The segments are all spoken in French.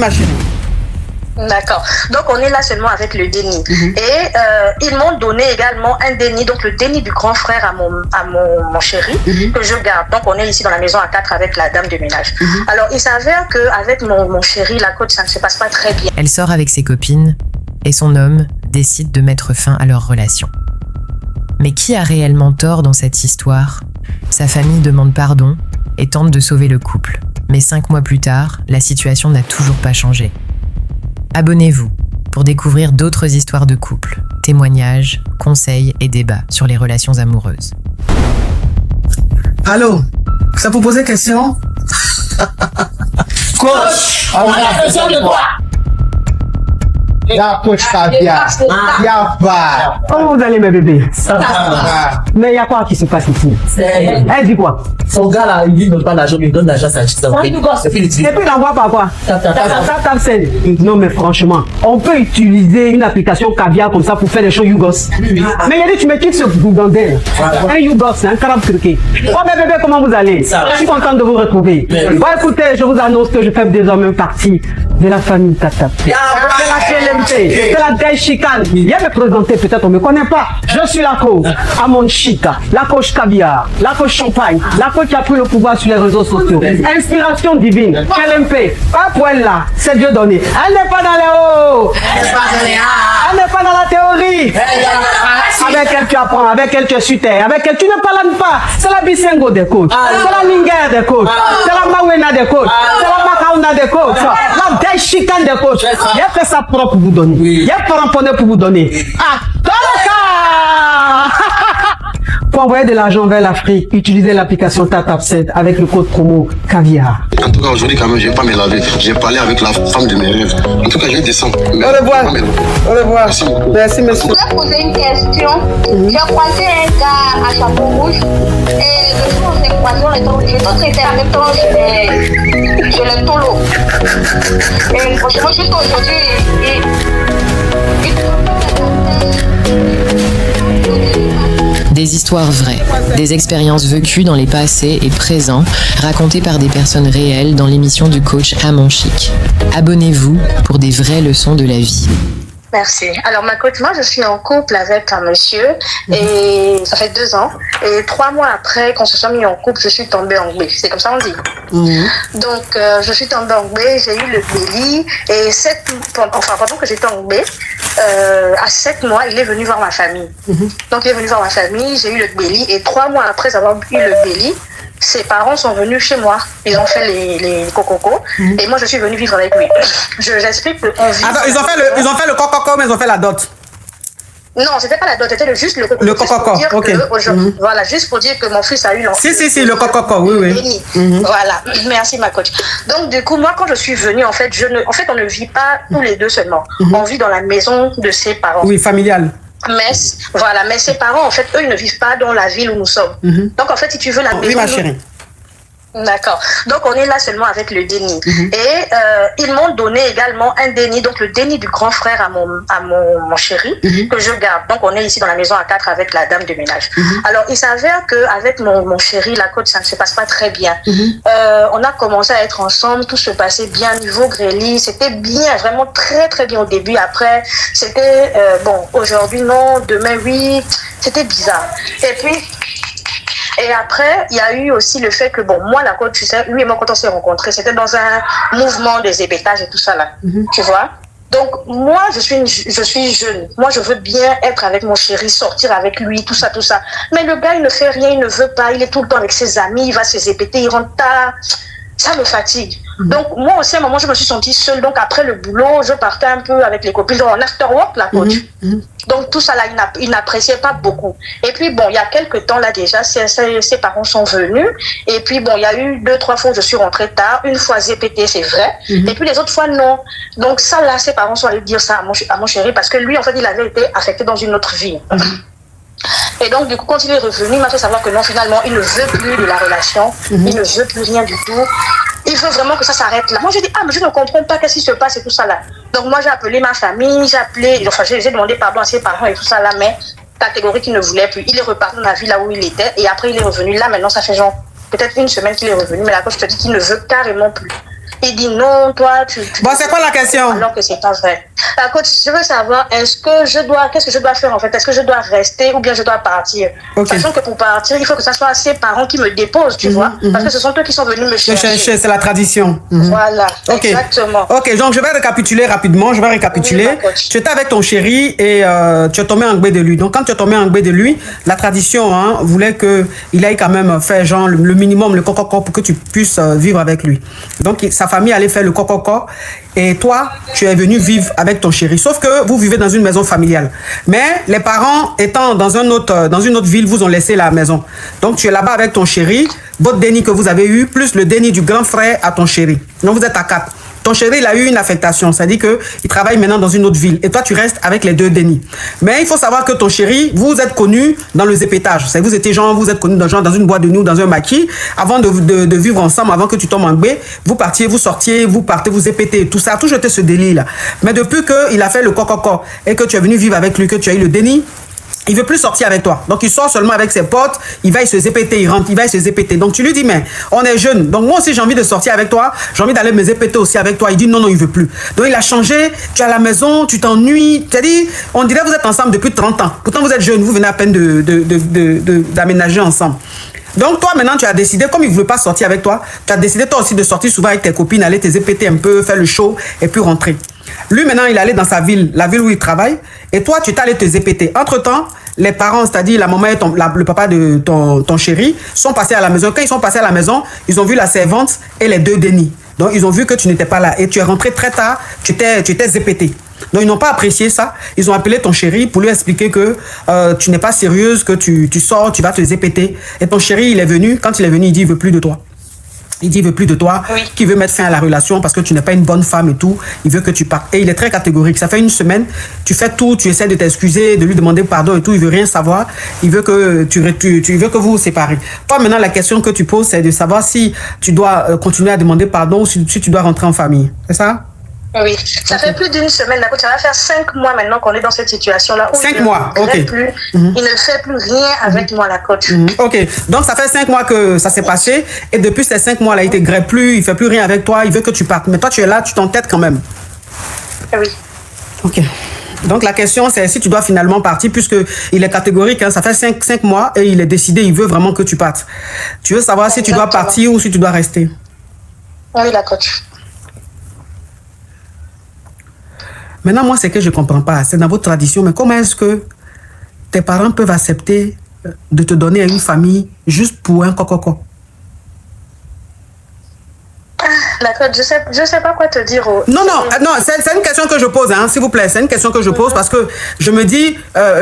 Machine. D'accord. Donc, on est là seulement avec le déni. Et ils m'ont donné également un déni, donc le déni du grand frère à mon chéri, que je garde. Donc, on est ici dans la maison à 4 avec la dame de ménage. Alors, il s'avère qu'avec mon chéri, la côte, ça ne se passe pas très bien. Elle sort avec ses copines et son homme décide de mettre fin à leur relation. Mais qui a réellement tort dans cette histoire ? Sa famille demande pardon et tente de sauver le couple. Mais 5 mois plus tard, la situation n'a toujours pas changé. Abonnez-vous pour découvrir d'autres histoires de couple, témoignages, conseils et débats sur les relations amoureuses. Allô, ça vous poser question? Coach, on a besoin de toi. La coach Caviar. Y'a pas. Comment vous allez, mes bébés? Ça va. Mais il y a quoi qui se passe ici? Elle dit quoi? Son gars là, il ne donne pas l'argent, mais il donne l'argent à sa petite. Et puis il envoie par quoi? Non, mais franchement, on peut utiliser une application Caviar comme ça pour faire des choses YouGos. Mais il a dit, tu me quittes ce bougandel. Un YouGos, c'est un carabe truqué. Oh, mes bébés, comment vous allez? Je suis contente de vous retrouver. Bon, écoutez, je vous annonce que je fais désormais partie de la famille Tata. C'est la KLMT, c'est la Day Chicane. Viens me présenter, peut-être on ne me connaît pas. Je suis la coach Amon Chica, la coach Caviar, la coach Champagne, la coach qui a pris le pouvoir sur les réseaux sociaux. Inspiration divine, KLMP, pas pour elle là, c'est Dieu donné. Elle n'est pas dans les hauts, elle n'est pas dans la théorie. Avec elle tu apprends, avec elle tu es sur terre, avec elle tu ne parles pas. C'est la Bisengo des coachs, c'est la Linger des coachs, c'est la Mawena des coachs, c'est la Makauna des coachs, la Day Chicane des coachs. Il a fait ça propre pour vous donner. Il y a pas ramponné pour vous donner. Ah, pour envoyer de l'argent vers l'Afrique, utilisez l'application TapTapSend avec le code promo Caviar. En tout cas, aujourd'hui, quand même, je ne vais pas me laver. J'ai parlé avec la femme de mes rêves. En tout cas, je vais descendre. Au revoir. Au revoir. Merci, monsieur. Je voulais poser une question. J'ai croisé un gars à chapeau rouge. Et le jour où j'ai croisé, l'autre était en même temps sur le tolo. Et franchement, juste aujourd'hui, Des histoires vraies, des expériences vécues dans les passés et présents, racontées par des personnes réelles dans l'émission du coach Amon Chic. Abonnez-vous pour des vraies leçons de la vie. Merci. Alors, ma coach, moi, je suis en couple avec un monsieur et ça fait 2 ans. Et 3 mois après qu'on se soit mis en couple, je suis tombée en B. C'est comme ça on dit. Donc, je suis tombée en B, j'ai eu le béli. Et pendant que j'étais en B, à 7 mois, il est venu voir ma famille. Donc, il est venu voir ma famille, j'ai eu le béli. Et 3 mois après avoir eu le béli, ses parents sont venus chez moi. Ils ont fait les cococos. Et moi, je suis venue vivre avec lui. J'explique qu'on vit... Attends, ils ont fait le cococo, mais ils ont fait la dot. Non, c'était pas la dot, c'était juste le cococo. Le cococo, ok. Voilà, juste pour dire que mon fils a eu l'enfant. Si, le cococo, oui. Voilà, merci ma coach. Donc, du coup, moi, quand je suis venue, en fait, on ne vit pas tous les deux seulement. On vit dans la maison de ses parents. Oui, familiale. Mais ses parents, en fait, eux, ils ne vivent pas dans la ville où nous sommes. Donc, en fait, si tu veux la maison... Oui, ma chérie. D'accord. Donc, on est là seulement avec le déni. Et ils m'ont donné également un déni, donc le déni du grand frère à mon chéri, que je garde. Donc, on est ici dans la maison à 4 avec la dame de ménage. Alors, il s'avère qu'avec mon chéri, la côte, ça ne se passe pas très bien. On a commencé à être ensemble, tout se passait bien, niveau grélie, c'était bien, vraiment très, très bien au début. Après, c'était, aujourd'hui non, demain oui, c'était bizarre. Et après, il y a eu aussi le fait que, moi, la côte, tu sais, lui et moi, quand on s'est rencontrés, c'était dans un mouvement des hébétages et tout ça, là. Tu vois? Donc, moi, je suis jeune. Moi, je veux bien être avec mon chéri, sortir avec lui, tout ça. Mais le gars, il ne fait rien, il ne veut pas, il est tout le temps avec ses amis, il va se répéter, il rentre tard. Ça me fatigue. Donc, moi aussi, à un moment, je me suis sentie seule. Donc, après le boulot, je partais un peu avec les copines, en after work, la coach. Donc, tout ça, là, il n'appréciait pas beaucoup. Et puis, il y a quelques temps, là, déjà, ses parents sont venus. Et puis, il y a eu 2-3 fois où je suis rentrée tard. Une fois ZPT, c'est vrai. Et puis, les autres fois, non. Donc, ça, là, ses parents sont allés dire ça à mon chéri parce que lui, en fait, il avait été affecté dans une autre vie. Et donc, du coup, quand il est revenu, il m'a fait savoir que non, finalement, il ne veut plus de la relation. Il ne veut plus rien du tout. Il veut vraiment que ça s'arrête là. Moi, j'ai dit, mais je ne comprends pas qu'est-ce qui se passe et tout ça là. Donc, moi, j'ai appelé ma famille, j'ai demandé pardon à ses parents et tout ça là, mais catégorie qu'il ne voulait plus. Il est reparti dans la ville là où il était et après, il est revenu là. Maintenant, ça fait genre peut-être 1 semaine qu'il est revenu, mais là, quand je te dis qu'il ne veut carrément plus. Il dit non, toi, tu Bon, c'est quoi la question? Alors que c'est pas vrai. Coach, je veux savoir, qu'est-ce que je dois faire en fait? Est-ce que je dois rester ou bien je dois partir? Okay. Sachant que pour partir, il faut que ça soit ses parents qui me déposent, tu vois, parce que ce sont eux qui sont venus me chercher. C'est la tradition. Voilà, okay. Exactement. Ok, donc je vais récapituler rapidement. Oui, tu étais avec ton chéri et tu es tombé en gbé de lui. Donc quand tu es tombé en gbé de lui, la tradition voulait qu'il aille quand même faire genre le minimum, le coco pour que tu puisses vivre avec lui. Donc sa famille allait faire le coco et toi, tu es venu vivre avec ton chéri. Sauf que vous vivez dans une maison familiale. Mais les parents étant dans une autre ville, vous ont laissé la maison. Donc tu es là-bas avec ton chéri, votre déni que vous avez eu, plus le déni du grand frère à ton chéri. Donc vous êtes à 4. Ton chéri, il a eu une affectation, c'est-à-dire qu'il travaille maintenant dans une autre ville. Et toi, tu restes avec les 2 dénis. Mais il faut savoir que ton chéri, vous êtes connus dans le zépétage. Vous êtes connus dans une boîte de nuit ou dans un maquis. Avant de vivre ensemble, avant que tu tombes en gbé, vous partiez, vous sortiez, vous partez, vous zépétez. Tout ça a toujours été ce délit-là. Mais depuis qu'il a fait le coco et que tu es venu vivre avec lui, que tu as eu le déni, il veut plus sortir avec toi. Donc, il sort seulement avec ses potes. Il va se zépéter, il rentre, il va se zépéter. Donc, tu lui dis, mais on est jeune. Donc, moi aussi, j'ai envie de sortir avec toi. J'ai envie d'aller me zépéter aussi avec toi. Il dit, non, il veut plus. Donc, il a changé. Tu es à la maison, tu t'ennuies. C'est-à-dire, on dirait que vous êtes ensemble depuis 30 ans. Pourtant, vous êtes jeune. Vous venez à peine d'aménager ensemble. Donc, toi, maintenant, tu as décidé, comme il ne veut pas sortir avec toi, tu as décidé toi aussi de sortir souvent avec tes copines, aller te zépéter un peu, faire le show et puis rentrer. Lui, maintenant, il est allé dans sa ville, la ville où il travaille, et toi, tu t'es allé te zépéter. Entre-temps, les parents, c'est-à-dire la maman et le papa de ton chéri, sont passés à la maison. Quand ils sont passés à la maison, ils ont vu la servante et les 2 dénis. Donc, ils ont vu que tu n'étais pas là. Et tu es rentré très tard, tu t'es zépété. Donc, ils n'ont pas apprécié ça. Ils ont appelé ton chéri pour lui expliquer que tu n'es pas sérieuse, que tu sors, tu vas te zépéter. Et ton chéri, il est venu. Quand il est venu, il dit, il veut plus de toi. Il dit, il veut plus de toi, oui. Qu'il veut mettre fin à la relation parce que tu n'es pas une bonne femme et tout. Il veut que tu partes. Et il est très catégorique. Ça fait une semaine, tu fais tout, tu essaies de t'excuser, de lui demander pardon et tout. Il veut rien savoir. Il veut que tu veux que vous vous séparez. Toi, maintenant, la question que tu poses, c'est de savoir si tu dois continuer à demander pardon ou si tu dois rentrer en famille. C'est ça? Oui, ça fait plus d'une semaine, ça va faire 5 mois maintenant qu'on est dans cette situation-là. 5 mois, ok. Il ne fait plus rien avec moi, la coach. Ok, donc ça fait 5 mois que ça s'est passé et depuis ces 5 mois-là, il ne te grève plus, il ne fait plus rien avec toi, il veut que tu partes. Mais toi, tu es là, tu t'entêtes quand même. Oui. Ok. Donc la question, c'est si tu dois finalement partir, puisqu'il est catégorique, ça fait 5 mois et il est décidé, il veut vraiment que tu partes. Tu veux savoir si tu dois partir ou si tu dois rester? Oui, la coach. Maintenant, moi, c'est que je ne comprends pas. C'est dans votre tradition, mais comment est-ce que tes parents peuvent accepter de te donner à une famille juste pour un coco? D'accord, je sais pas quoi te dire. Non, c'est une question que je pose, s'il vous plaît. C'est une question que je pose parce que je me dis,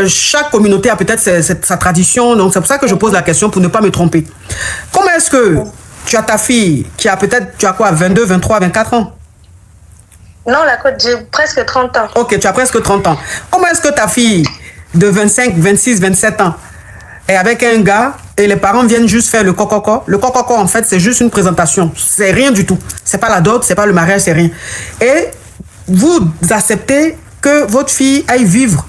chaque communauté a peut-être sa tradition, donc c'est pour ça que je pose la question pour ne pas me tromper. Comment est-ce que tu as ta fille qui a peut-être, tu as quoi, 22, 23, 24 ans? Non, la coach, j'ai presque 30 ans. Ok, tu as presque 30 ans. Comment est-ce que ta fille de 25, 26, 27 ans est avec un gars et les parents viennent juste faire le coco? Le coco, en fait, c'est juste une présentation. C'est rien du tout. C'est pas la dot, c'est pas le mariage, c'est rien. Et vous acceptez que votre fille aille vivre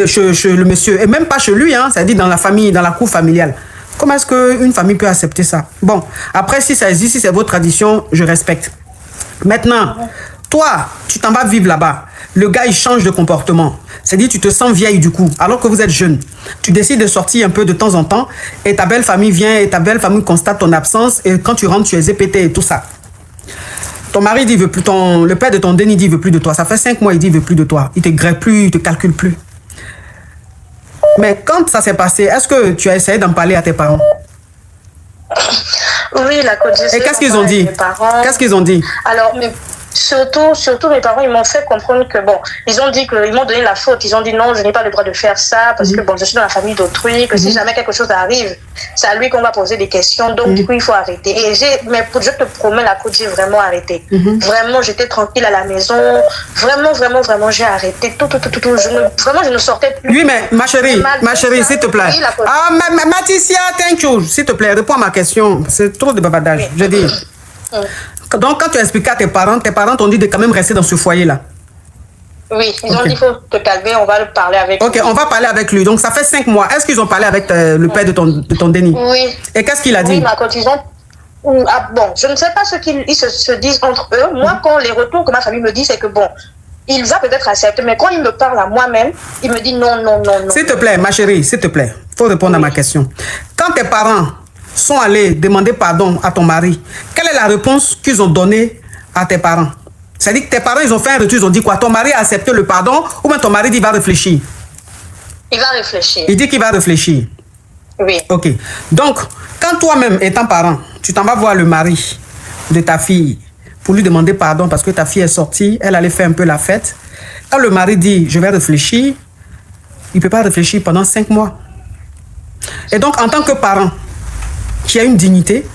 chez le monsieur, et même pas chez lui, c'est-à-dire dans la famille, dans la cour familiale. Comment est-ce qu'une famille peut accepter ça? Bon, après, si ça existe, si c'est votre tradition, je respecte. Maintenant, toi, tu t'en vas vivre là-bas. Le gars, il change de comportement. C'est-à-dire, tu te sens vieille du coup, alors que vous êtes jeune. Tu décides de sortir un peu de temps en temps et ta belle famille vient et ta belle famille constate ton absence et quand tu rentres, tu es zépété et tout ça. Ton mari dit, il veut plus, le père de ton déni dit, il veut plus de toi. Ça fait 5 mois, il dit, il veut plus de toi. Il te grève plus, il te calcule plus. Mais quand ça s'est passé, est-ce que tu as essayé d'en parler à tes parents? Oui, la coach. Et qu'est-ce qu'ils ont dit? Qu'est-ce qu'ils ont dit? Alors, surtout mes parents, ils m'ont fait comprendre que, bon, ils m'ont donné la faute. Ils ont dit non, je n'ai pas le droit de faire ça parce que, bon, je suis dans la famille d'autrui, que si jamais quelque chose arrive, c'est à lui qu'on va poser des questions. Donc, du coup, il faut arrêter. Et je te promets, la coach, j'ai vraiment arrêté. Vraiment, j'étais tranquille à la maison. Vraiment, j'ai arrêté. Tout. Vraiment, je ne sortais plus. Oui, mais ma chérie, s'il te plaît. Oui, Mathisia, thank you. S'il te plaît, réponds à ma question. C'est trop de bavardage. Je dis. Donc, quand tu as expliqué à tes parents t'ont dit de quand même rester dans ce foyer-là. Oui, ils ont dit qu'il faut te calmer, on va parler avec lui. Ok, on va parler avec lui. Donc, ça fait 5 mois. Est-ce qu'ils ont parlé avec le père de ton déni? Oui. Et qu'est-ce qu'il a dit? Oui, ma coach, bon, je ne sais pas ce qu'ils se disent entre eux. Moi, quand les retours que ma famille me dit, c'est que bon, il va peut-être accepter, mais quand il me parle à moi-même, il me dit non, non, non, non. S'il te plaît, ma chérie, s'il te plaît, il faut répondre à ma question. Quand tes parents sont allés demander pardon à ton mari, quelle est la réponse qu'ils ont donnée à tes parents? C'est-à-dire que tes parents, ils ont fait un retour, ils ont dit quoi? Ton mari a accepté le pardon ou bien ton mari dit il va réfléchir? Il va réfléchir. Il dit qu'il va réfléchir. Oui. Ok. Donc, quand toi-même, étant parent, tu t'en vas voir le mari de ta fille pour lui demander pardon parce que ta fille est sortie, elle allait faire un peu la fête. Quand le mari dit, je vais réfléchir, il ne peut pas réfléchir pendant 5 mois. Et donc, en tant que parent qui a une dignité,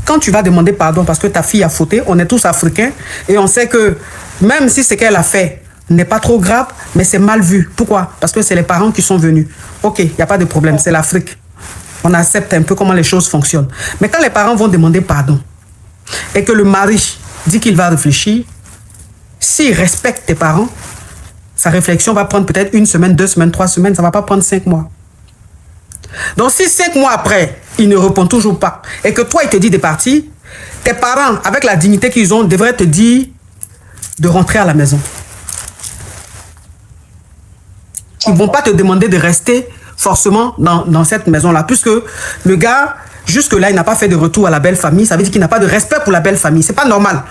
quand tu vas demander pardon parce que ta fille a fauté, on est tous africains et on sait que même si ce qu'elle a fait n'est pas trop grave, mais c'est mal vu. Pourquoi? Parce que c'est les parents qui sont venus. Ok, il n'y a pas de problème, c'est l'Afrique. On accepte un peu comment les choses fonctionnent. Mais quand les parents vont demander pardon et que le mari dit qu'il va réfléchir, s'il respecte tes parents, sa réflexion va prendre peut-être 1 semaine, 2 semaines, 3 semaines, ça ne va pas prendre 5 mois. Donc si 5 mois après, il ne répond toujours pas et que toi, il te dit de partir, tes parents, avec la dignité qu'ils ont, devraient te dire de rentrer à la maison. Ils ne vont pas te demander de rester forcément dans cette maison-là, puisque le gars, jusque-là, il n'a pas fait de retour à la belle famille. Ça veut dire qu'il n'a pas de respect pour la belle famille. C'est pas normal.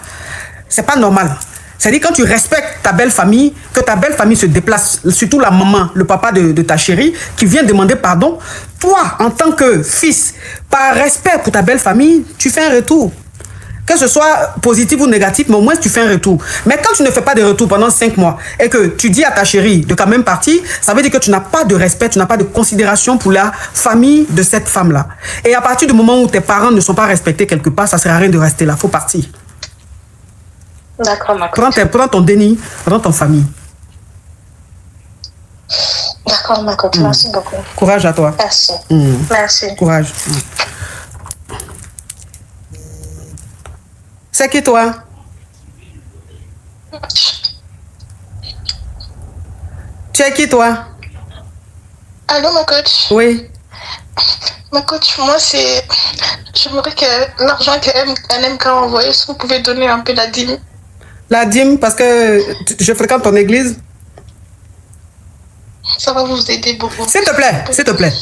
C'est pas normal. C'est-à-dire quand tu respectes ta belle famille, que ta belle famille se déplace, surtout la maman, le papa de ta chérie, qui vient demander pardon, toi, en tant que fils, par respect pour ta belle famille, tu fais un retour. Que ce soit positif ou négatif, mais au moins tu fais un retour. Mais quand tu ne fais pas de retour pendant 5 mois et que tu dis à ta chérie de quand même partir, ça veut dire que tu n'as pas de respect, tu n'as pas de considération pour la famille de cette femme-là. Et à partir du moment où tes parents ne sont pas respectés quelque part, ça ne sert à rien de rester là, il faut partir. D'accord, ma coach. Prends ton déni, dans ton famille. D'accord, ma coach. Merci beaucoup. Courage à toi. Merci. Merci. Courage. C'est qui toi? Tu es qui toi? Allô, ma coach? Oui. Ma coach, moi, c'est... J'aimerais que l'argent qu'elle aime quand envoyer, si vous pouvez donner un peu la dîme. La dîme, parce que je fréquente ton église. Ça va vous aider beaucoup. S'il te plaît, s'il te plaît.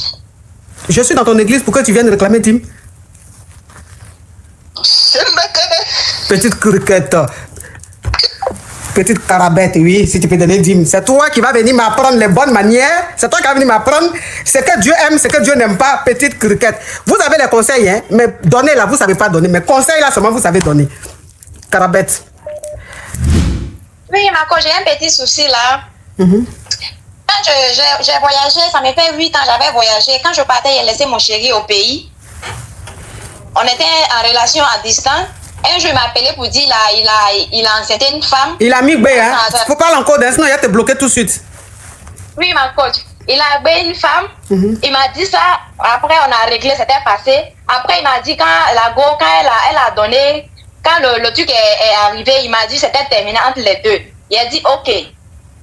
Je suis dans ton église, pourquoi tu viens de réclamer dîme? Je ne la connais. Petite criquette. Petite carabette, oui, si tu peux donner dîme. C'est toi qui vas venir m'apprendre les bonnes manières. C'est toi qui vas venir m'apprendre ce que Dieu aime, ce que Dieu n'aime pas, petite criquette. Vous avez les conseils, hein, mais donner là, vous ne savez pas donner. Mais conseils là, seulement vous savez donner. Carabette. Oui, Marco, j'ai un petit souci là. Quand j'ai voyagé, ça me fait 8 ans, j'avais voyagé. Quand je partais, j'ai laissé mon chéri au pays. On était en relation à distance. Un jour, il m'a appelé pour dire il a enceinté une femme. Il a mis B, hein? Faut pas encore d'un, sinon il va te bloquer tout de suite. Oui, ma coach. Il a bé une femme. Il m'a dit ça. Après, on a réglé, c'était passé. Après, il m'a dit quand elle a donné, quand le truc est arrivé, il m'a dit c'était terminé entre les deux. Il a dit OK.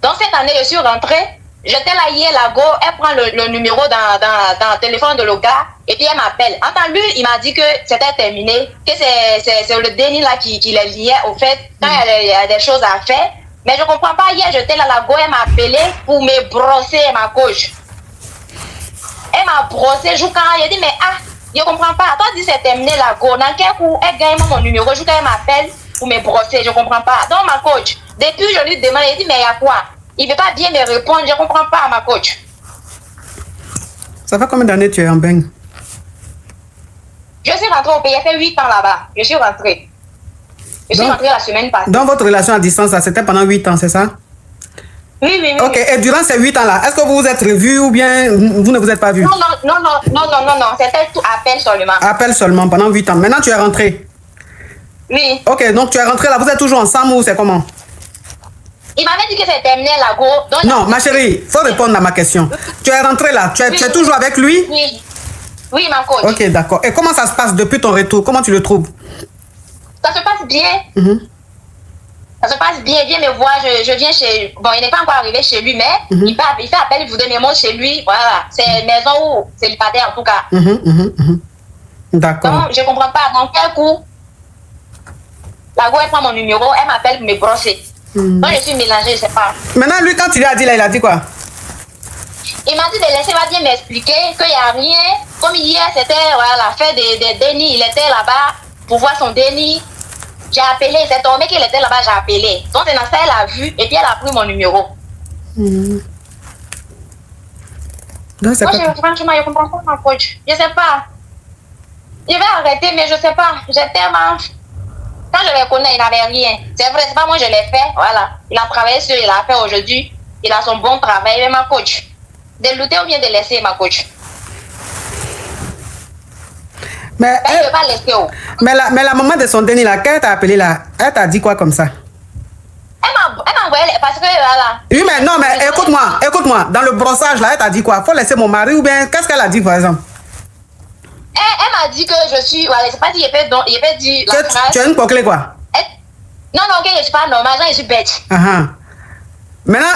Donc cette année, je suis rentrée. J'étais là hier, la go, elle prend le numéro dans le téléphone de le gars et puis elle m'appelle. Entendu, il m'a dit que c'était terminé, que c'est le déni là qui les liait au fait, quand il y a des choses à faire. Mais je comprends pas, hier j'étais là, la go, elle m'a appelé pour me brosser ma gauche. Elle m'a brossé, quand elle a dit, mais je comprends pas, toi dis c'est terminé la go, dans quel coup elle gagne mon numéro, quand elle m'appelle pour me brosser, je comprends pas. Donc ma coach, depuis je lui demande, elle dit, mais il y a quoi? Il ne veut pas bien me répondre, je ne comprends pas, ma coach. Ça fait combien d'années tu es en bain? Je suis rentrée au pays, il y a fait 8 ans là-bas. Je suis rentrée. Je suis rentrée la semaine passée. Dans votre relation à distance, c'était pendant 8 ans, c'est ça? Oui, oui, oui. Ok, et durant ces 8 ans-là, est-ce que vous vous êtes revus ou bien vous ne vous êtes pas vus? Non, c'était tout appel seulement. Appel seulement, pendant 8 ans. Maintenant, tu es rentrée? Oui. Ok, donc tu es rentrée là, vous êtes toujours ensemble ou c'est comment? Il m'avait dit que c'est terminé la go. Non, ma chérie, il faut répondre à ma question. Tu es rentrée là, tu es toujours avec lui? Oui. Oui, ma coach. Ok, d'accord. Et comment ça se passe depuis ton retour? Comment tu le trouves? Ça se passe bien. Ça se passe bien, viens me voir, je viens chez... Bon, il n'est pas encore arrivé chez lui, mais il fait appel, il vous donne mes mots chez lui. Voilà, c'est maison ou célibataire en tout cas. D'accord. Donc, je ne comprends pas. Dans quel coup, la go, elle prend mon numéro, elle m'appelle pour me brosser. Donc, je suis mélangée, je ne sais pas. Maintenant, lui, quand tu lui as dit là, il a dit quoi? Il m'a dit de laisser bien m'expliquer qu'il n'y a rien. Comme hier, c'était la fête des dénis. Il était là-bas pour voir son déni. J'ai appelé, c'est tombé qu'il était là-bas, j'ai appelé. Donc, c'est dans ça, elle a vu et puis elle a pris mon numéro. Non, c'est Moi, pas... franchement, je ne comprends pas ma coach. Je ne sais pas. Je vais arrêter, mais je ne sais pas. J'ai tellement... Quand je les connais, il n'avait rien. C'est vrai, c'est pas moi, je l'ai fait. Voilà. Il a travaillé sur, il a fait aujourd'hui. Il a son bon travail. Mais ma coach, de lutter ou bien de laisser ma coach? Mais, Elle ne veut pas laisser. mais la maman de son déni là, quand elle t'a appelé là, elle t'a dit quoi comme ça? Elle m'a envoyé parce que voilà. Oui, mais non, mais écoute-moi. Dans le brossage là, elle t'a dit quoi? Faut laisser mon mari ou bien qu'est-ce qu'elle a dit par exemple? Elle m'a dit que je suis. Voilà, c'est pas dit, il peut dire la phrase. Tu as une coquelée quoi? Non, que je suis pas normale, je suis bête. Maintenant,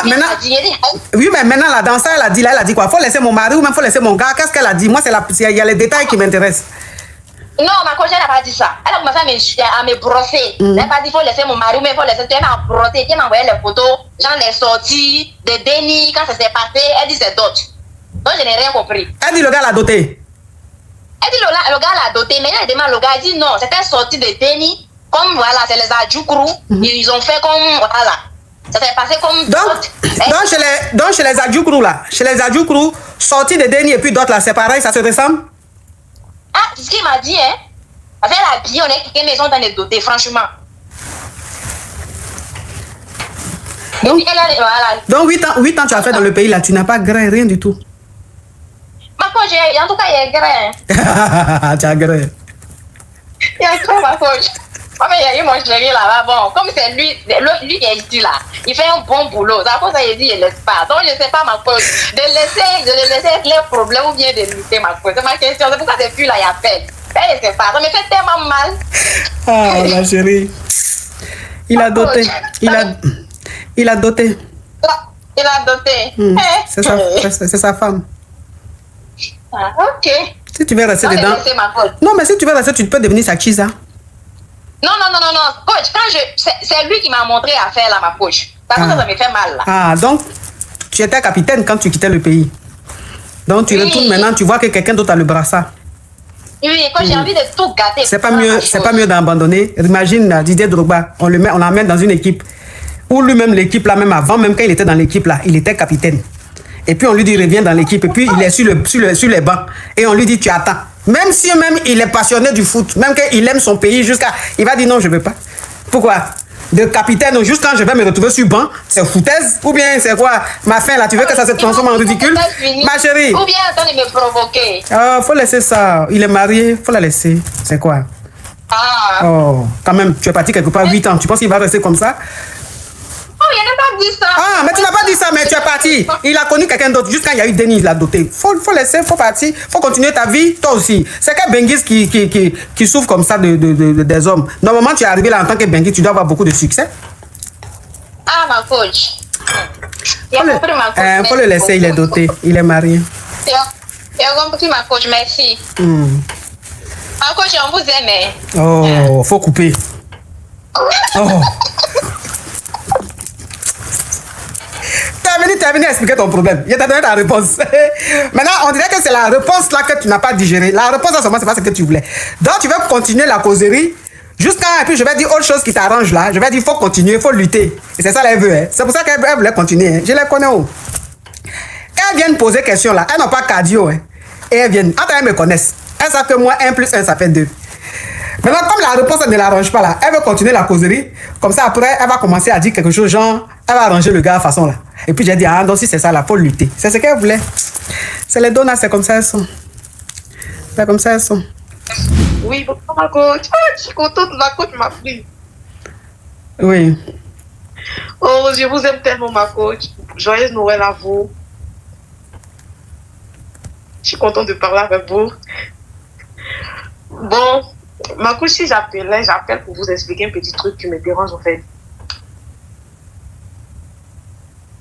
oui, mais maintenant là, dans ça, elle a dit quoi? Faut laisser mon mari ou même faut laisser mon gars? Qu'est-ce qu'elle a dit? Moi, il y a les détails qui m'intéressent. Non, ma coach, elle n'a pas dit ça. Elle a commencé à me brosser. Elle n'a pas dit qu'il faut laisser mon mari, mais il faut laisser. Elle m'a brossé. Elle m'a envoyé les photos, genre les sorties, des dénis, quand ça s'est passé. Elle dit c'est d'autres. Donc, je n'ai rien compris. Elle dit le gars l'a doté. Elle dit le gars l'a doté, mais elle demande le gars, elle dit non, c'était sorti de dénis. Comme voilà, c'est les Adjoukru. Ils ont fait comme. Voilà. Ça s'est passé comme. Donc, chez les Adjoukru là, sorti de dénis et puis d'autres là, c'est pareil, ça se ressemble? Ah, c'est ce qu'il m'a dit, hein. Avec la bille, on est quitté maison dans les dotés, franchement. Donc, voilà. Donc 8 ans tu as fait dans le pays là, tu n'as pas grain, rien du tout. Ma coach, en tout cas, il y a grain. Tu as grain. Il y a grain, ma coach. Mais il y a eu mon chéri là-bas, bon, comme c'est lui qui est ici là, il fait un bon boulot. C'est pour ça qu'il dit, il ne laisse pas. Donc, je ne sais pas, ma coach, de laisser les problèmes ou bien de lutter, ma coach. C'est ma question. C'est pourquoi depuis là, il y a peine. Je ne sais pas. Ça me fait tellement mal. Ah, ma chérie. Il a doté. Il a doté. Il a doté. C'est sa femme. Ah, ok. Si tu veux rester dedans. Non, mais si tu veux rester, tu peux devenir sa chisa. Non. Coach, c'est lui qui m'a montré à faire là, ma coach. Parce que ça me fait mal là. Ah, donc, tu étais capitaine quand tu quittais le pays. Donc, tu retournes maintenant, tu vois que quelqu'un d'autre a le brassard. Oui, quand j'ai envie de tout gâter. C'est pas mieux d'abandonner. Imagine Didier Drogba, on l'emmène dans une équipe où lui-même, l'équipe là, même avant, même quand il était dans l'équipe là, il était capitaine. Et puis on lui dit, reviens dans l'équipe. Et puis il est sur les bancs. Et on lui dit, tu attends. Même si il est passionné du foot, même qu'il aime son pays, il va dire non, je ne veux pas. Pourquoi? De capitaine, juste quand je vais me retrouver sur banc, c'est foutaise? Ou bien c'est quoi? Ma fin là, tu veux que ça se transforme en ridicule? Ma chérie. Ou bien attends de me provoquer. Faut laisser ça. Il est marié, faut la laisser. C'est quoi? Oh, quand même, tu es parti quelque part 8 ans. Tu penses qu'il va rester comme ça? Oh, il n'a pas dit ça. Ah, mais tu n'as pas dit ça, mais tu es parti. Il a connu quelqu'un d'autre. Juste quand il y a eu Denis, il l'a doté. Faut laisser, faut partir, faut continuer ta vie, toi aussi. C'est que Benguis qui souffre comme ça des hommes. Normalement, tu es arrivé là en tant que Benguis, tu dois avoir beaucoup de succès. Ah, ma coach. Faut le laisser, il est doté. Il est marié. Il a compris, ma coach, merci. Ma coach, on vous aime. Oh, faut couper. Oh. Tu es venu expliquer ton problème. Je t'ai donné ta réponse. Maintenant, on dirait que c'est la réponse là que tu n'as pas digérée. La réponse en ce moment, c'est pas ce que tu voulais. Donc, tu vas continuer la causerie jusqu'à... Et puis, je vais dire autre chose qui t'arrange là. Je vais dire, il faut continuer, il faut lutter. Et c'est ça qu'elle veut. Hein. C'est pour ça qu'elle voulait continuer. Hein. Je les connais où. Elles viennent poser question là. Elles n'ont pas cardio. Hein. Et elles viennent. Quand elles me connaissent, elles savent que moi, 1 + 1, ça fait 2. Maintenant, comme la réponse ne l'arrange pas là, elle veut continuer la causerie. Comme ça, après, elle va commencer à dire quelque chose, genre, elle va arranger le gars de façon là. Et puis j'ai dit, ah, donc si c'est ça là, faut lutter. C'est ce qu'elle voulait. C'est les donas, c'est comme ça elles sont. C'est comme ça elles sont. Oui, bonjour ma coach. Ah, je suis contente, ma coach m'a pris. Oui. Oh, je vous aime tellement, ma coach. Joyeuse Noël à vous. Je suis contente de parler avec vous. Bon, ma coach, si j'appelle pour vous expliquer un petit truc qui me dérange en fait.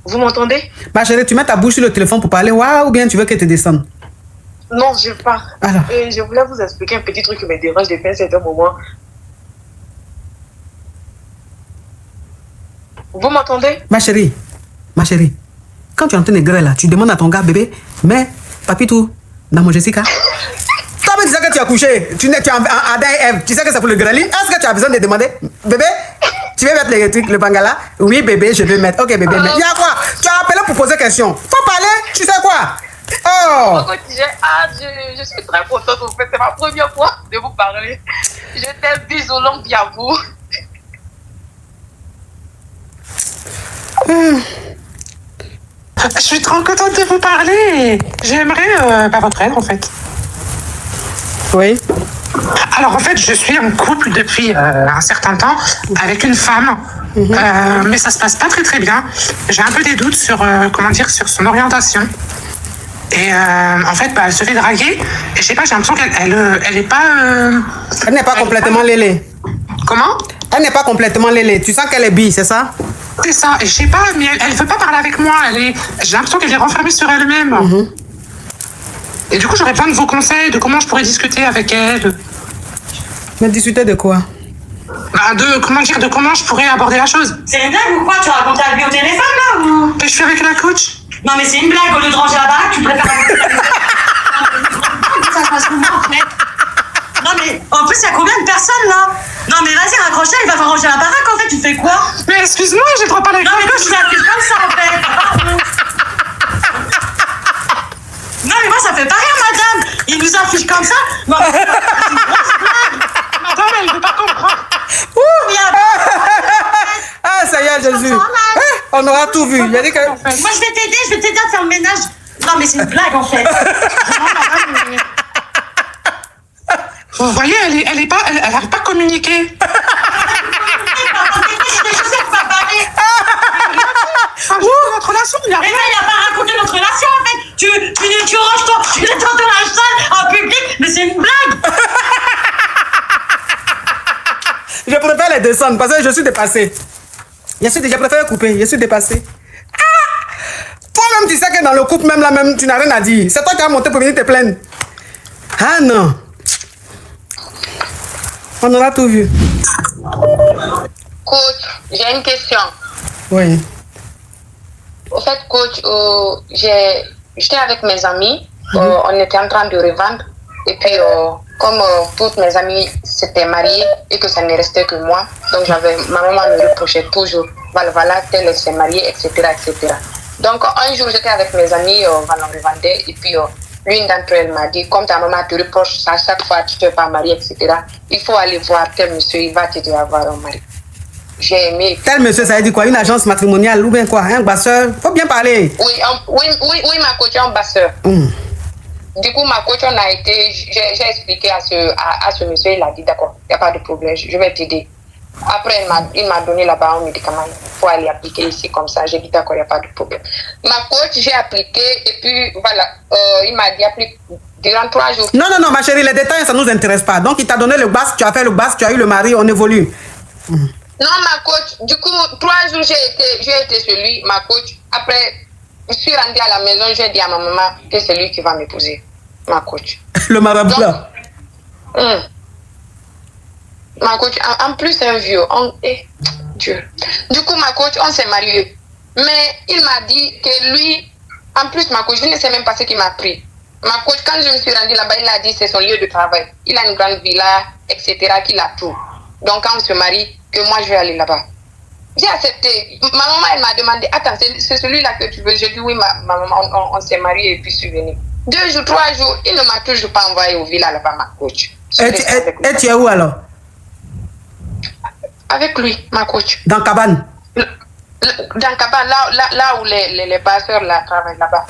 Vous m'entendez? Ma chérie, tu mets ta bouche sur le téléphone pour parler, waouh, ou bien tu veux qu'elle te descende? Non, je pas. Alors. Et je voulais vous expliquer un petit truc qui me dérange depuis un certain moment. Vous m'entendez? Ma chérie, quand tu es en train de grêler là, tu demandes à ton gars, bébé, mais papitou, dans mon Jessica, toi tu sais que tu as couché, tu es en Adam et Ève, tu sais que c'est pour le grêling, est-ce que tu as besoin de demander, bébé, tu veux mettre les trucs, le bangala? Oui bébé, je vais mettre, ok bébé, mais il y a quoi? Tu as appelé pour poser question, faut parler, tu sais quoi? Oh! Je suis très contente, en fait, c'est ma première fois de vous parler. Je t'aime, bisous longs, bien à vous. Je suis trop contente de vous parler. J'aimerais votre aide en fait. Oui. Alors en fait, je suis en couple depuis un certain temps avec une femme, mais ça se passe pas très très bien. J'ai un peu des doutes sur sur son orientation. Et en fait, elle se fait draguer. Et je sais pas, j'ai l'impression qu'elle est pas. Elle n'est pas complètement lélée. Comment? Elle n'est pas complètement lélée. Tu sens qu'elle est bi, c'est ça? C'est ça. Et je sais pas, mais elle veut pas parler avec moi. J'ai l'impression qu'elle est renfermée sur elle-même. Et du coup, j'aurais besoin de vos conseils de comment je pourrais discuter avec elle. Mais discuter de quoi? De comment je pourrais aborder la chose. C'est une blague ou quoi? Tu racontes la vie au téléphone là ou? Je suis avec la coach. Non mais c'est une blague, au lieu de ranger la baraque, tu préfères ça se passe comment en fait? Non mais en plus il y a combien de personnes là? Non mais vas-y raccroche-la, il va faire ranger la baraque en fait, tu fais quoi? Mais excuse-moi, j'ai trop parlé avec la coach. Non mais tu t'affiches comme ça en fait. Non mais moi ça fait pas rire madame, il nous affiche comme ça. Non mais c'est une grosse blague. Madame elle veut pas comprendre. Ah ça y est Jésus, on aura tout vu. Il a dit que... Moi je vais t'aider à faire le ménage. Non mais c'est une blague en fait. Vous voyez, elle n'arrive pas à communiquer. Notre relation, il a rien. Mais il a pas raconté notre relation en fait. Tu ranges toi, tu es dans la salle en public, mais c'est une blague. Je préfère les descendre parce que je suis dépassé. Je préfère couper, je suis dépassé. Toi-même, tu sais que dans le couple, même là, même, tu n'as rien à dire. C'est toi qui as monté pour venir te plaindre. Ah non. On aura tout vu. Coach, j'ai une question. Oui. Au fait, coach, j'étais avec mes amis. On était en train de revendre. Et puis, comme toutes mes amies s'étaient mariées et que ça ne restait que moi, donc ma maman me reprochait toujours, voilà, telle s'est mariée, etc., etc. Donc, un jour, j'étais avec mes amis, on revendait, et puis l'une d'entre elles m'a dit, comme ta maman te reproche à chaque fois tu ne t'es pas mariée, etc., il faut aller voir tel monsieur, il va t'aider à avoir un mari. J'ai aimé. Tel monsieur, ça veut dire quoi? Une agence matrimoniale ou bien quoi? Un basseur? Faut bien parler. Oui, ma coach, un basseur. Du coup, ma coach, j'ai expliqué à ce monsieur, il a dit d'accord, il n'y a pas de problème, je vais t'aider. Après, il m'a donné là-bas un médicament, il faut aller appliquer ici comme ça. J'ai dit d'accord, il n'y a pas de problème. Ma coach, j'ai appliqué et puis voilà, il m'a dit applique durant 3 jours. Non, ma chérie, les détails, ça ne nous intéresse pas. Donc, il t'a donné le bas, tu as fait le bas, tu as eu le mari, on évolue. Non, ma coach, du coup, 3 jours, j'ai été chez lui, ma coach. Après, je suis rentrée à la maison, j'ai dit à ma maman que c'est lui qui va m'épouser, ma coach. Le marabout là. Ma coach, en plus c'est un vieux. Dieu. Du coup, ma coach, on s'est mariés. Mais il m'a dit que lui, en plus, ma coach, je ne sais même pas ce qu'il m'a pris. Ma coach, quand je me suis rendue là-bas, il a dit que c'est son lieu de travail. Il a une grande villa, etc., qu'il a tout. Donc, quand on se marie, que moi, je vais aller là-bas. J'ai accepté. Ma maman, elle m'a demandé, attends, c'est celui-là que tu veux? J'ai dit, oui, ma maman, on s'est mariés et puis je suis venue. 2 jours, 3 jours, il ne m'a toujours pas envoyé au villa là-bas, ma coach. Et tu es où alors? Avec lui, ma coach. Dans cabane? Dans cabane, là où les passeurs là, travaillent là-bas.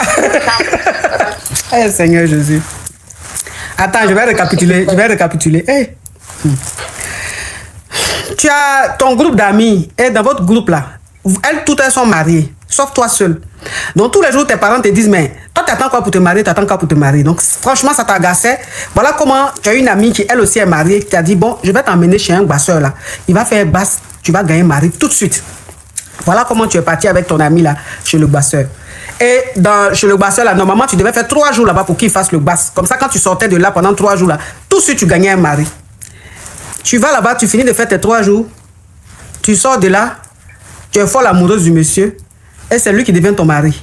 Eh Seigneur Jésus. Attends, je vais récapituler. Hey. Tu as ton groupe d'amis et dans votre groupe là, elles toutes elles sont mariées, sauf toi seul. Donc tous les jours tes parents te disent mais toi t'attends quoi pour te marier, Donc franchement ça t'agaçait. Voilà comment tu as une amie qui elle aussi est mariée, qui t'a dit bon je vais t'emmener chez un basseur là. Il va faire basse, tu vas gagner mari tout de suite. Voilà comment tu es parti avec ton ami là, chez le basseur. Et chez le basseur là, normalement, tu devais faire 3 jours là-bas pour qu'il fasse le basse. Comme ça, quand tu sortais de là pendant 3 jours là, tout de suite, tu gagnais un mari. Tu vas là-bas, tu finis de faire tes 3 jours. Tu sors de là, tu es folle amoureuse du monsieur. Et c'est lui qui devient ton mari.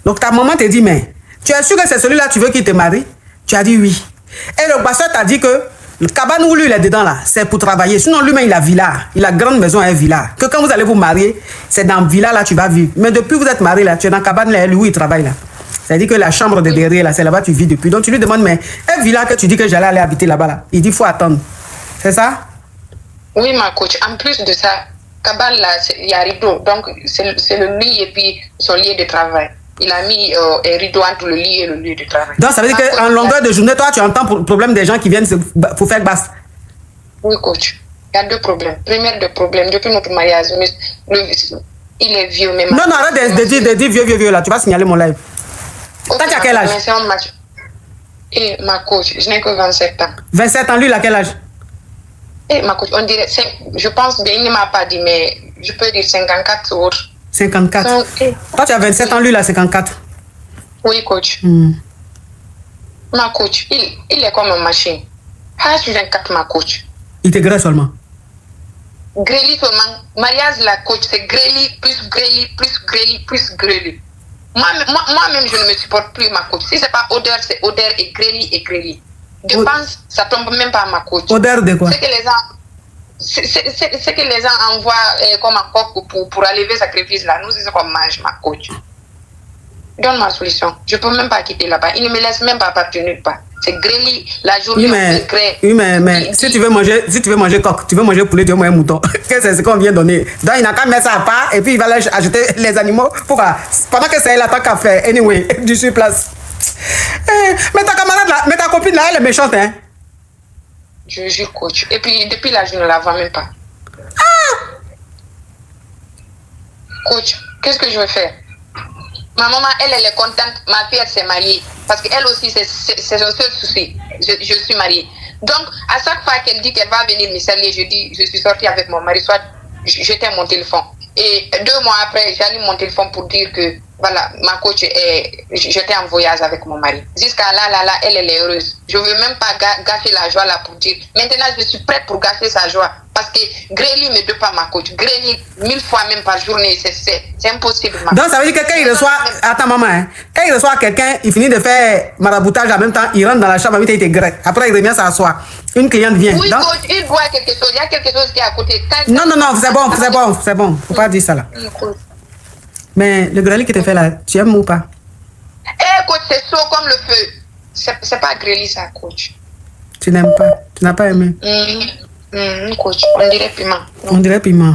Donc ta maman te dit, mais tu es sûr que c'est celui-là que tu veux qu'il te marie? Tu as dit oui. Et le basseur t'a dit que le cabane où lui il est dedans là, c'est pour travailler. Sinon lui-même il a villa. Il a grande maison et villa. Que quand vous allez vous marier, c'est dans villa là tu vas vivre. Mais depuis que vous êtes marié là, tu es dans cabane là, lui où il travaille là. C'est-à-dire que la chambre de derrière là, c'est là-bas tu vis depuis. Donc tu lui demandes, mais un villa que tu dis que j'allais aller habiter là-bas là. Il dit, il faut attendre. C'est ça? Oui, ma coach. En plus de ça, cabane là, il y a rideau. Donc c'est le lit et puis son lieu de travail. Il a mis un rideau entre le lit et le lieu de travail. Donc ça veut dire qu'en longueur de journée, toi tu entends le problème des gens qui viennent pour faire basse. Oui, coach. Il y a 2 problèmes. Premier problème, depuis notre mariage, il est vieux. Mais non, arrête de dire vieux là. Tu vas signaler mon live. T'as quel âge? Et ma coach, je n'ai que 27 ans. 27 ans, lui, il a quel âge? Et ma coach, on dirait, je pense bien, il ne m'a pas dit, mais je peux dire 54 autres. 54. Toi, tu as 27 ans, lui, il a 54. Oui, coach. Ma coach, il est comme une machine. H24, ma coach. Il te grêle seulement? Grêli seulement. Mariage, la coach, c'est grêli, plus grêli, plus grêli, plus grêli. Moi-même, je ne me supporte plus, ma coach. Si ce n'est pas odeur, c'est odeur et grêli et grêli. Dépense, ça tombe même pas à ma coach. Odeur de quoi? C'est que les gens envoient comme un coq pour enlever sacrifice là. Nous, c'est ce qu'on mange, ma coach. Donne ma solution. Je ne peux même pas quitter là-bas. Il ne me laisse même pas partir nulle part. C'est grêli, la journée, oui, mais si tu veux manger coq, tu veux manger poulet, tu veux manger mouton. C'est ce qu'on vient donner. Donc, il n'a qu'à mettre ça à part et puis il va aller acheter les animaux. Pourquoi? Pendant que c'est là, tant qu'à faire. Anyway, je suis place. Mais ta camarade là, mais ta copine là, elle est méchante, hein? Je jure, coach. Et puis, depuis là, je ne la vois même pas. Coach, qu'est-ce que je vais faire? Ma maman, elle est contente. Ma fille, elle s'est mariée. Parce qu'elle aussi, c'est son seul souci. Je suis mariée. Donc, à chaque fois qu'elle dit qu'elle va venir me saluer, je dis, je suis sortie avec mon mari, soit j'étais mon téléphone. Et 2 mois après, j'allume mon téléphone pour dire que, voilà, ma coach, j'étais en voyage avec mon mari. Jusqu'à là, elle est heureuse. Je ne veux même pas gâcher la joie là pour dire. Maintenant, je suis prête pour gâcher sa joie. Parce que Grély ne me donne pas ma coach. Grély, 1000 fois même par journée, c'est impossible. Donc, ça veut dire que quand il reçoit, attends maman, hein, quand il reçoit quelqu'un, il finit de faire maraboutage en même temps, il rentre dans la chambre, il te grec. Après, il revient s'asseoir. Une cliente vient. Oui, donc, coach, il voit quelque chose. Il y a quelque chose qui est à côté. Non, c'est bon. Faut pas dire ça là. Mais le Grély qui te fait là, tu aimes ou pas? Coach, c'est chaud comme le feu. C'est pas Grély ça, coach. Tu n'aimes pas? Tu n'as pas aimé? Coach, on dirait piment. On dirait piment.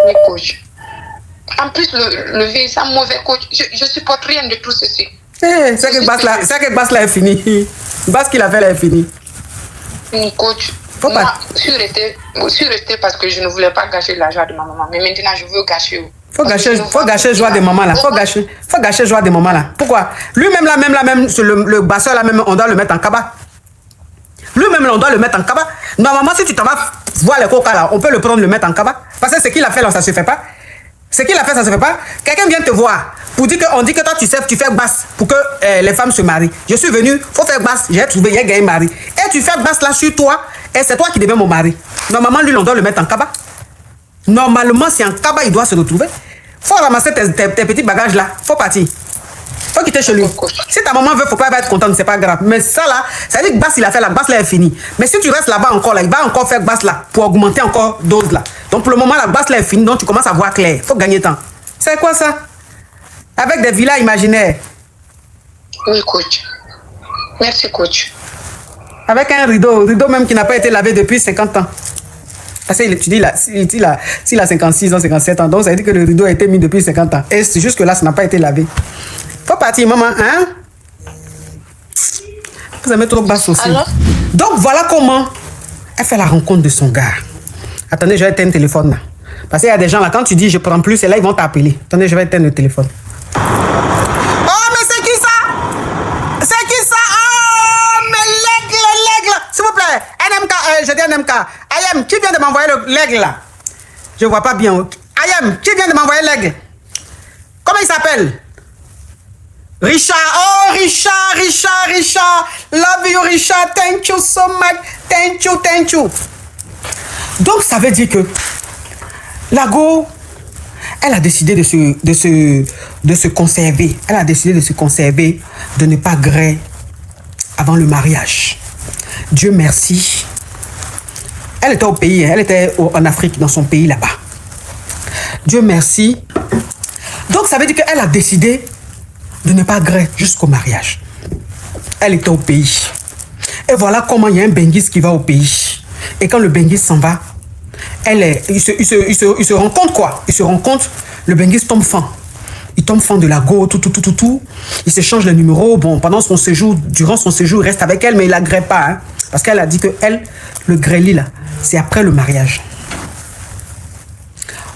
Oui, coach. En plus, le vieux, c'est un mauvais coach. Je supporte rien de tout ceci. C'est que Basse là est fini. Basse qu'il a fait là est fini. Coach, faut moi, je suis restée parce que je ne voulais pas gâcher la joie de ma maman. Mais maintenant, je veux gâcher. Faut gâcher joie de maman là. Faut gâcher joie de maman là. Pourquoi? Lui-même là, le basseur là même, on doit le mettre en cabas. Lui-même, on doit le mettre en cabas. Normalement, si tu t'en vas voir les coca là, on peut le prendre, le mettre en cabas. Parce que ce qu'il a fait là, ça se fait pas. Ce qu'il a fait, ça se fait pas. Quelqu'un vient te voir pour dire qu'on dit que toi, tu fais basse pour que les femmes se marient. Je suis venu, faut faire basse, j'ai trouvé, j'ai gagné mari. Et tu fais basse là sur toi, et c'est toi qui deviens mon mari. Normalement, lui, on doit le mettre en cabas. Normalement, c'est en cabas, il doit se retrouver. Faut ramasser tes petits bagages là, faut partir. Faut quitter chez lui. Si ta maman veut, faut pas être contente, c'est pas grave. Mais ça là, ça veut dire que basse, il a fait la basse là est finie. Mais si tu restes là-bas encore là, il va encore faire basse là pour augmenter encore dose là. Donc pour le moment, la basse là est finie, donc tu commences à voir clair. Faut gagner temps. C'est quoi ça? Avec des villas imaginaires. Oui, coach. Merci, coach. Avec un rideau même qui n'a pas été lavé depuis 50 ans. Parce que tu dis là, s'il a 56 ans, 57 ans, donc ça veut dire que le rideau a été mis depuis 50 ans. Et c'est juste que là, ça n'a pas été lavé. Faut partir, maman, hein? Vous aimez trop basse aussi. Alors? Donc, voilà comment elle fait la rencontre de son gars. Attendez, je vais éteindre le téléphone là. Parce qu'il y a des gens là, quand tu dis je prends plus, et là, ils vont t'appeler. Attendez, je vais éteindre le téléphone. Oh, mais c'est qui ça? C'est qui ça? Oh, mais l'aigle. S'il vous plaît, NMK, j'ai dit NMK. Ayem, qui vient de m'envoyer l'aigle là? Je vois pas bien. Ayem, qui vient de m'envoyer l'aigle? Comment il s'appelle? Richard. Oh, Richard. Love you, Richard. Thank you so much. Thank you. Donc, ça veut dire que la Go, elle a décidé de se conserver. Elle a décidé de se conserver, de ne pas gré avant le mariage. Dieu merci. Elle était au pays, elle était en Afrique, dans son pays là-bas. Dieu merci. Donc, ça veut dire qu'elle a décidé de ne pas gré jusqu'au mariage. Elle était au pays. Et voilà comment il y a un Benguis qui va au pays. Et quand le Benguis s'en va, il se rend compte quoi? Il se rend compte, le Benguis tombe fan. Il tombe fan de la Go, tout. Il se change le numéro. Bon, pendant son séjour, durant son séjour, il reste avec elle, mais il la grée pas. Hein, parce qu'elle a dit que elle, le gréli là, c'est après le mariage.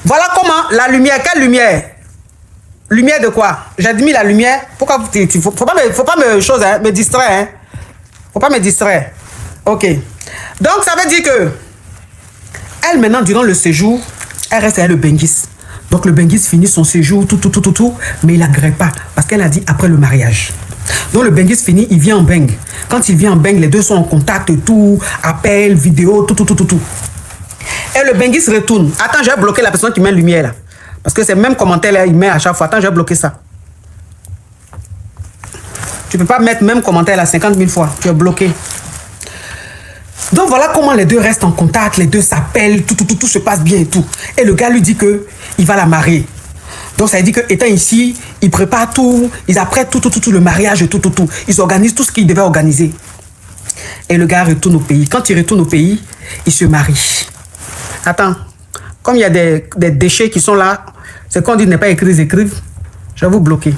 Voilà comment la lumière, quelle lumière? Lumière de quoi? J'admire la lumière. Pourquoi faut pas me distraire. Hein? Faut pas me distraire. Ok. Donc, ça veut dire que elle, maintenant, durant le séjour, elle reste avec le Benguis. Donc, le Benguis finit son séjour, tout, mais il la grée pas. Parce qu'elle a dit après le mariage. Donc, le Benguis finit, il vient en Beng. Quand il vient en Beng, les deux sont en contact, tout, appel, vidéo, tout. Et le Benguis retourne. Attends, je vais bloquer la personne qui met lumière là. Parce que c'est le même commentaire là, il met à chaque fois. Attends, je vais bloquer ça. Tu peux pas mettre même commentaire là 50 000 fois. Tu es bloqué. Donc voilà comment les deux restent en contact, les deux s'appellent, tout se passe bien et tout. Et le gars lui dit que il va la marier. Donc ça veut dire que étant ici, ils préparent tout, ils apprêtent tout, le mariage et tout. Ils organisent tout ce qu'ils devaient organiser. Et le gars retourne au pays. Quand il retourne au pays, il se marie. Attends, comme il y a des déchets qui sont là, c'est qu'on dit n'est pas écrit, ils écrivent. Je vais vous bloquer.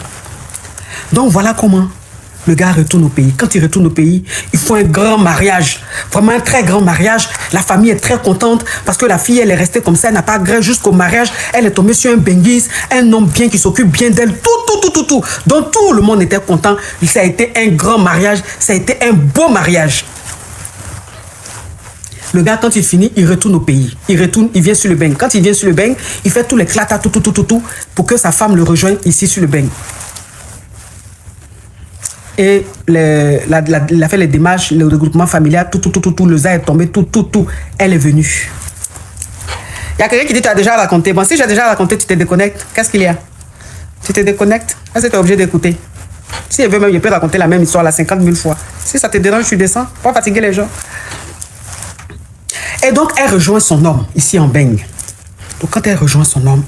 Donc voilà comment le gars retourne au pays. Quand il retourne au pays, il faut un grand mariage. Vraiment un très grand mariage. La famille est très contente parce que la fille, elle est restée comme ça. Elle n'a pas gré jusqu'au mariage. Elle est tombée sur un Benguis, un homme bien qui s'occupe bien d'elle. Tout. Donc tout le monde était content. Ça a été un grand mariage. Ça a été un beau mariage. Le gars, quand il finit, il retourne au pays. Il retourne, il vient sur le Beng. Quand il vient sur le Beng, il fait tous les clatas, tout, pour que sa femme le rejoigne ici sur le Beng. Et il a fait les démarches, le regroupement familial, tout, le ZA est tombé, tout. Elle est venue. Il y a quelqu'un qui dit tu as déjà raconté. Bon, si j'ai déjà raconté, tu te déconnectes. Qu'est-ce qu'il y a? Tu te déconnectes? Est-ce que tu es obligé d'écouter? Si elle veut même, je peux raconter la même histoire là 50 000 fois. Si ça te dérange, tu descends. Pas fatiguer les gens. Et donc, elle rejoint son homme, ici en Beng. Donc, quand elle rejoint son homme,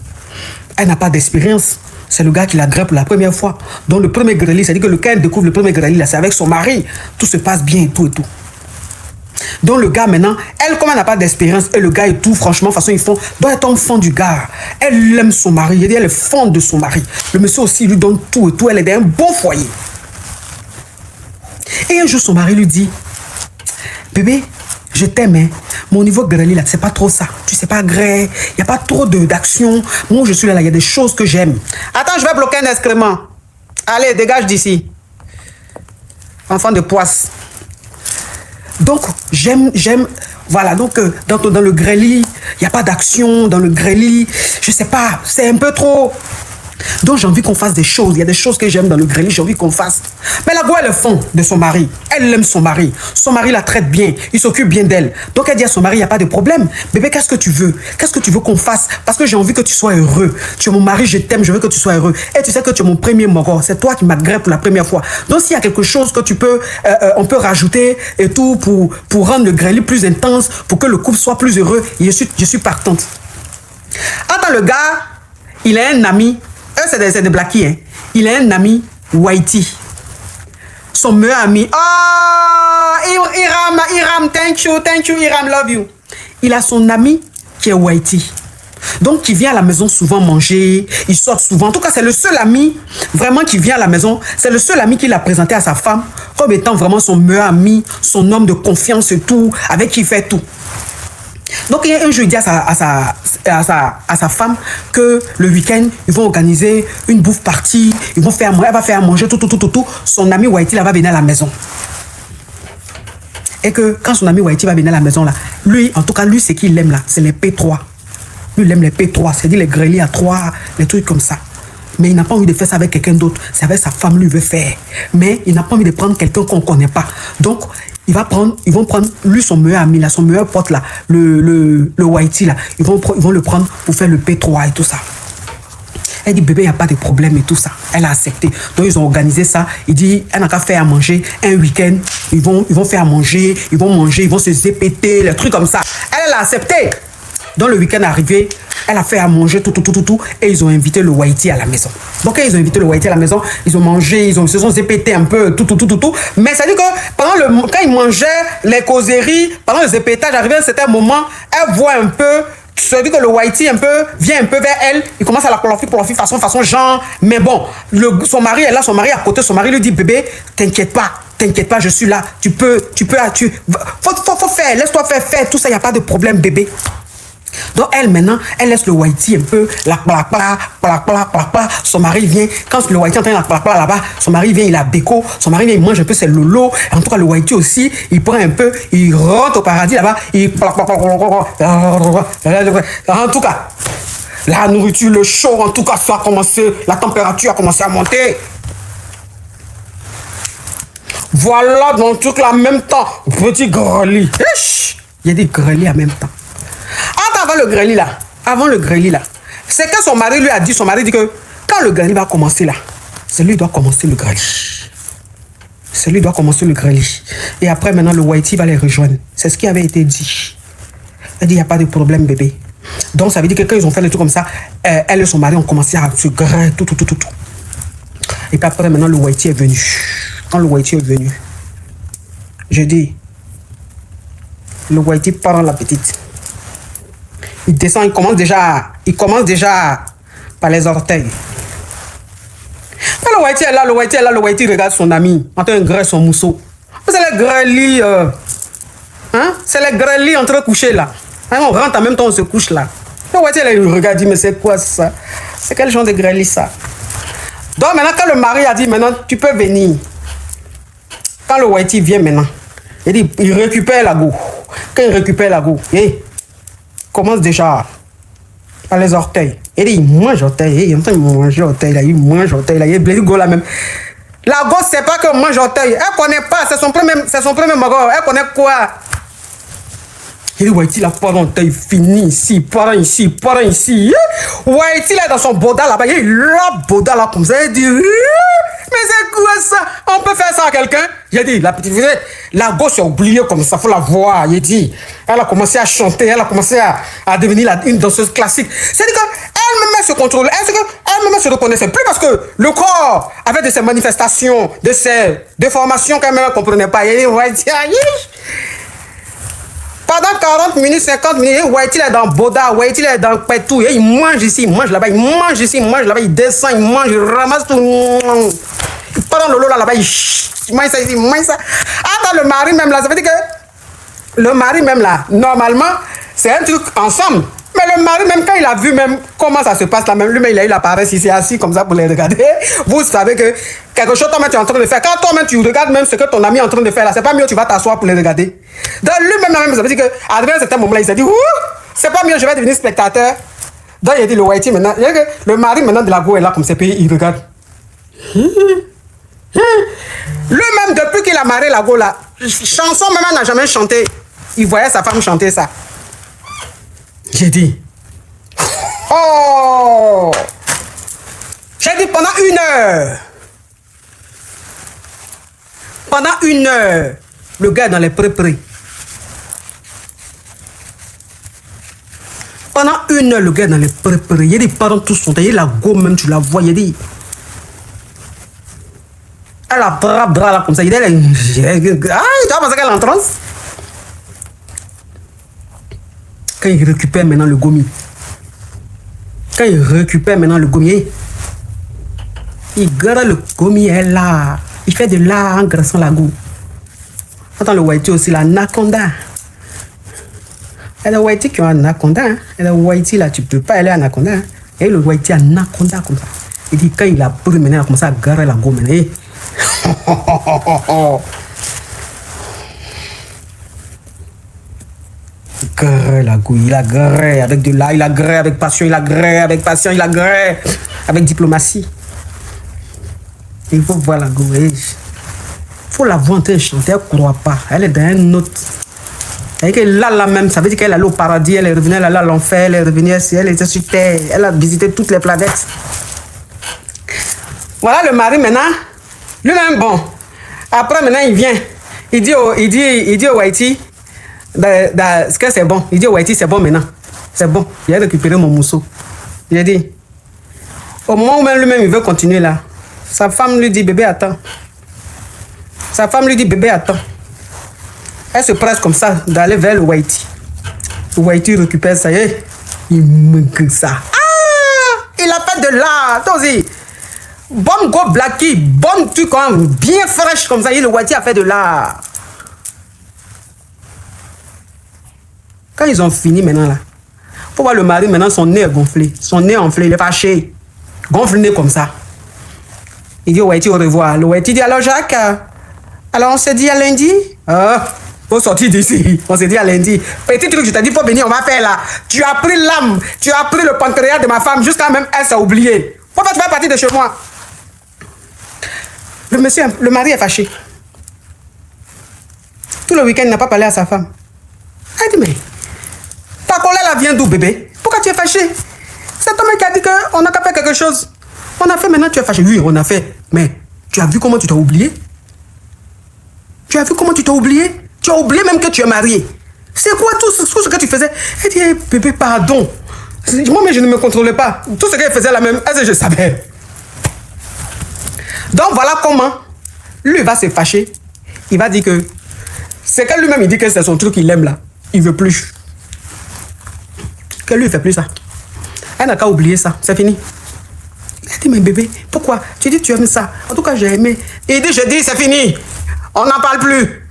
elle n'a pas d'expérience. C'est le gars qui la grève pour la première fois. Donc, le premier grêli, c'est-à-dire que le gars découvre le premier grêli, là, c'est avec son mari. Tout se passe bien et tout. Donc, le gars, maintenant, elle, comme elle n'a pas d'expérience, et le gars et tout, franchement, de toute façon, ils font. Donc, elle tombe fan du gars. Elle aime son mari. Elle est fan de son mari. Le monsieur aussi, il lui donne tout et tout. Elle est dans un bon foyer. Et un jour, son mari lui dit, bébé, je t'aime, hein. Mon niveau grêli là, c'est pas trop ça. Tu sais pas gré, il n'y a pas trop d'action. Moi, je suis là, il y a des choses que j'aime. Attends, je vais bloquer un excrément. Allez, dégage d'ici. Enfant de poisse. Donc, j'aime. Voilà, donc, dans le grêli, il n'y a pas d'action. Dans le grêli, je sais pas, c'est un peu trop. Donc, j'ai envie qu'on fasse des choses. Il y a des choses que j'aime dans le grêli, j'ai envie qu'on fasse. Mais la go, elle est fond de son mari. Elle aime son mari. Son mari la traite bien. Il s'occupe bien d'elle. Donc, elle dit à son mari, il n'y a pas de problème. Bébé, qu'est-ce que tu veux? Qu'est-ce que tu veux qu'on fasse? Parce que j'ai envie que tu sois heureux. Tu es mon mari, je t'aime, je veux que tu sois heureux. Et tu sais que tu es mon premier moro. C'est toi qui m'as gré pour la première fois. Donc, s'il y a quelque chose que tu peux, on peut rajouter et tout pour rendre le grêli plus intense, pour que le couple soit plus heureux, je suis partante. Attends, le gars, il a un ami. Eux, c'est des blackies, hein. Il a un ami, Whitey. Son meilleur ami. Oh, Iram, thank you, Iram, love you. Il a son ami qui est Whitey. Donc, qui vient à la maison souvent manger, il sort souvent. En tout cas, c'est le seul ami vraiment qui vient à la maison. C'est le seul ami qu'il a présenté à sa femme comme étant vraiment son meilleur ami, son homme de confiance et tout, avec qui il fait tout. Donc, un jour, il dit à sa femme que le week-end, ils vont organiser une bouffe partie, elle va faire manger tout. Son ami Whitey là, va venir à la maison. Et que quand son ami Whitey va venir à la maison, là, lui, en tout cas, lui, ce qu'il aime là, c'est les P3. Lui, il aime les P3, c'est-à-dire les grêlis à 3, les trucs comme ça. Mais il n'a pas envie de faire ça avec quelqu'un d'autre. C'est avec sa femme, lui, veut faire. Mais il n'a pas envie de prendre quelqu'un qu'on ne connaît pas. Donc, ils vont prendre, lui, son meilleur ami, là, son meilleur pote, là, le Whitey, là. Ils vont le prendre pour faire le P3 et tout ça. Elle dit, bébé, il n'y a pas de problème et tout ça. Elle a accepté. Donc, ils ont organisé ça. Il dit, elle n'a qu'à faire à manger. Un week-end, ils vont faire à manger, ils vont se zépéter, les trucs comme ça. Elle a accepté. Donc, le week-end est arrivé, elle a fait à manger, tout, et ils ont invité le Whitey à la maison. Donc, quand ils ont invité le Whitey à la maison, ils ont mangé, ils se sont zépétés un peu, tout. Mais ça dit que quand ils mangeaient les causeries, pendant le zépétage, arrivé à un certain moment, elle voit un peu, ça dit que le Whitey vient un peu vers elle, il commence à la plaffer, façon genre, mais bon, son mari est là, son mari est à côté, son mari lui dit, bébé, t'inquiète pas, je suis là, faut faire, laisse-toi faire, tout ça, il n'y a pas de problème, bébé. Donc elle maintenant, elle laisse le Whitey un peu, la son mari vient, quand le Whitey entend la là-bas, son mari vient, il a béco, son mari vient, il mange un peu ses lolo, en tout cas le Whitey aussi, il prend un peu, il rentre au paradis là-bas, en tout cas, la nourriture, le chaud, en tout cas, ça a commencé, la température a commencé à monter. Voilà, dans le truc là, en même temps, petit greli. Il y a des grelis en même temps. Avant le grêlis là, c'est quand son mari lui a dit, que quand le grêlis va commencer là, c'est lui qui doit commencer le grêlis. C'est lui qui doit commencer le grêlis. Et après maintenant le Whitey va les rejoindre. C'est ce qui avait été dit. Elle dit, il n'y a pas de problème bébé. Donc ça veut dire que quand ils ont fait le truc comme ça, elle et son mari ont commencé à se grêler, tout. Et puis après maintenant le Whitey est venu. Quand le Whitey est venu, je dis, le Whitey part la petite. Il descend, il commence déjà par les orteils. Quand le Whitey est là, le Whitey regarde son ami, en train de grailler son mousseau. C'est les grêlis, c'est les grêlis en train de coucher là. On rentre en même temps, on se couche là. Le Whitey là, il regarde, dit, mais c'est quoi ça? C'est quel genre de grêlis ça? Donc maintenant, quand le mari a dit, maintenant, tu peux venir. Quand le Whitey vient maintenant, il récupère la go. Quand il récupère la go, commence déjà par les orteils. Il mange orteil, il est en train de manger orteil, là, il mange orteil, là, il est blessé go là même. La gosse sait pas que mange orteil, elle connaît pas, c'est son premier magot, elle connaît quoi? Il dit, Whitey là, part orteil, fini ici, part ici. Whitey là, dans son boda là-bas, il a boda là comme ça, il dit, mais c'est quoi ça? On peut faire ça à quelqu'un? J'ai dit, la petite fille, la gosse a oublié comme ça, faut la voir. Il dit, elle a commencé à chanter, elle a commencé à devenir une danseuse classique. C'est-à-dire qu'elle-même se contrôlait, elle-même se reconnaissait plus parce que le corps avait de ces manifestations, de ces déformations qu'elle-même ne comprenait pas. Il dit, Whitey, pendant 40 minutes, 50 minutes, Whitey est dans Boda, Whitey est dans Petou. Il mange ici, il mange là-bas, il mange ici, il mange là-bas, il descend, il mange, il ramasse tout. Il prend le lot là-bas, il mange ça ici, il mange ça. Attends, le mari même là, ça veut dire que le mari même là, normalement, c'est un truc ensemble. Mais le mari, même quand il a vu même comment ça se passe là, même lui-même, il a eu la paresse ici, assis comme ça pour les regarder. Vous savez que quelque chose toi-même tu es en train de faire. Quand toi-même tu regardes même ce que ton ami est en train de faire là, c'est pas mieux, tu vas t'asseoir pour les regarder. Donc lui-même, ça veut dire qu'à un certain moment là, il s'est dit, c'est pas mieux, je vais devenir spectateur. Donc il a dit, le Whitey maintenant, le mari maintenant de la go est là comme c'est payé, il regarde. Lui-même, depuis qu'il a marié la go là, chanson même n'a jamais chanté. Il voyait sa femme chanter ça. J'ai dit, oh! J'ai dit pendant 1 heure. Pendant 1 heure, le gars est dans les pré-pré. Pendant 1 heure, le gars est dans les pré-pré. Il y a des parents tous sont taillés, la go même, tu la vois, il y a des... Elle a drap là comme ça, il doit penser qu'elle est en transe. Quand il récupère maintenant le gomi, il garde le gomi, elle là. Il fait de là en graissant la go. Attends, le Whitey aussi, l'anaconda. Et le Whitey qui a un anaconda, et le Whitey là, tu peux pas aller à anaconda. Et le Whitey a un anaconda comme ça. Il dit, quand il a pris maintenant, il a commencé à garer la go maintenant. gré la gouille, il a gré avec de là, il a gré avec passion, il a gré avec passion, il a gré avec diplomatie. Il faut voir la gouille. Il faut la voir en train de chanter, elle ne croit pas. Elle est dans une autre. Elle est là même, ça veut dire qu'elle est allée au paradis, elle est revenue, elle est allée à l'enfer, elle est revenue, elle était sur terre, elle a visité toutes les planètes. Voilà le mari maintenant. Lui-même, bon. Après, maintenant, il vient. Il dit au Whitey, ce que c'est bon. Il dit au Whitey, c'est bon maintenant. C'est bon. Il a récupéré mon mousseau. Il a dit, au moment où même lui-même, il veut continuer là, sa femme lui dit, bébé, attends. Sa femme lui dit, bébé, attends. Elle se presse comme ça d'aller vers le Whitey. Le Whitey récupère ça. Et il manque ça. Ah! Il a fait de l'art. Toi aussi. Bon go blacky, bon truc quand même, bien fraîche comme ça. Et le Whitey a fait de l'art. Quand ils ont fini maintenant là, faut voir le mari maintenant, son nez est gonflé. Son nez enflé, il est fâché. Gonfle le nez comme ça. Il dit au Whitey au revoir. Le Whitey dit alors Jacques, alors on se dit à lundi. Faut sortir d'ici. On s'est dit à lundi. Petit truc, je t'ai dit, faut venir, on va faire là. Tu as pris l'âme, tu as pris le pancréas de ma femme, jusqu'à même elle s'est oubliée. Faut pas te faire partie de chez moi. Le mari est fâché. Tout le week-end, il n'a pas parlé à sa femme. Elle dit, mais ta colère là vient d'où, bébé? Pourquoi tu es fâché? C'est toi qui a dit qu'on n'a qu'à faire quelque chose. On a fait, maintenant tu es fâché. Oui, on a fait. Mais tu as vu comment tu t'as oublié? Tu as vu comment tu t'as oublié? Tu as oublié même que tu es marié. C'est quoi tout ce que tu faisais? Elle dit, hey, bébé, pardon. Moi, mais je ne me contrôlais pas. Tout ce qu'elle faisait la même, je savais. Donc, voilà comment lui va se fâcher. Il va dire que c'est que lui-même, il dit que c'est son truc qu'il aime là. Il ne veut plus. Que lui, il ne fait plus ça. Elle n'a qu'à oublier ça. C'est fini. Elle dit, mais bébé, pourquoi? Tu dis tu aimes ça. En tout cas, j'ai aimé. Il dit, je dis, c'est fini. On n'en parle plus.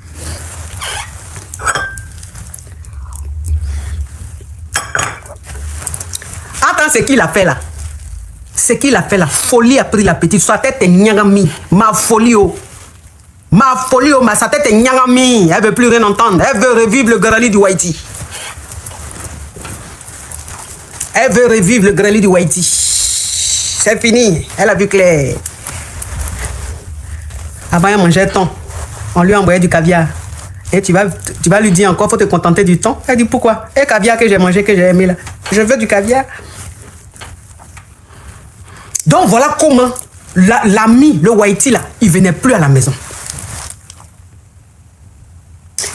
Attends, c'est qu'il a fait là. C'est qu'il a fait la folie a pris la petite. Sa tête est nyangami. Ma folie, oh. Ma folie, oh, sa tête est nyangami. Elle ne veut plus rien entendre. Elle veut revivre le grali du Whitey. Elle veut revivre le grali du Whitey. C'est fini. Elle a vu clair. Avant, elle mangeait thon. On lui a envoyé du caviar. Et tu vas lui dire encore, il faut te contenter du thon. Elle dit pourquoi? Et caviar que j'ai mangé, que j'ai aimé là. Je veux du caviar. Donc voilà comment l'ami, le Whitey là, il venait plus à la maison.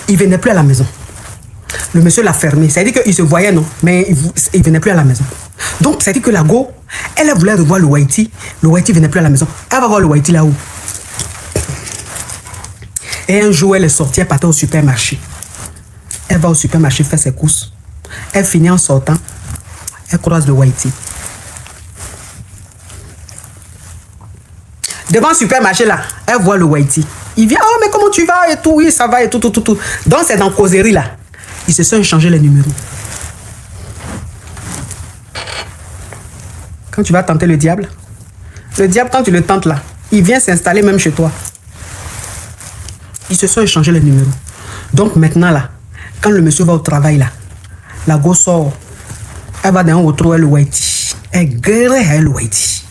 Il venait plus à la maison. Le monsieur l'a fermé. C'est-à-dire qu'il se voyait, non, mais il venait plus à la maison. Donc, c'est-à-dire que la go, elle voulait revoir le Whitey. Le Whitey venait plus à la maison. Elle va voir le Whitey là-haut. Et un jour, elle est sortie, elle partait au supermarché. Elle va au supermarché faire ses courses. Elle finit en sortant. Elle croise le Whitey. Devant le supermarché là, elle voit le Whitey. Il vient, oh mais comment tu vas et tout, oui ça va et tout. Donc c'est dans causerie là. Ils se sont échangés les numéros. Quand tu vas tenter le diable quand tu le tentes là, il vient s'installer même chez toi. Ils se sont échangés les numéros. Donc maintenant là, quand le monsieur va au travail là, la go sort, elle va dans un retrouver le Whitey. Elle gueule le Whitey.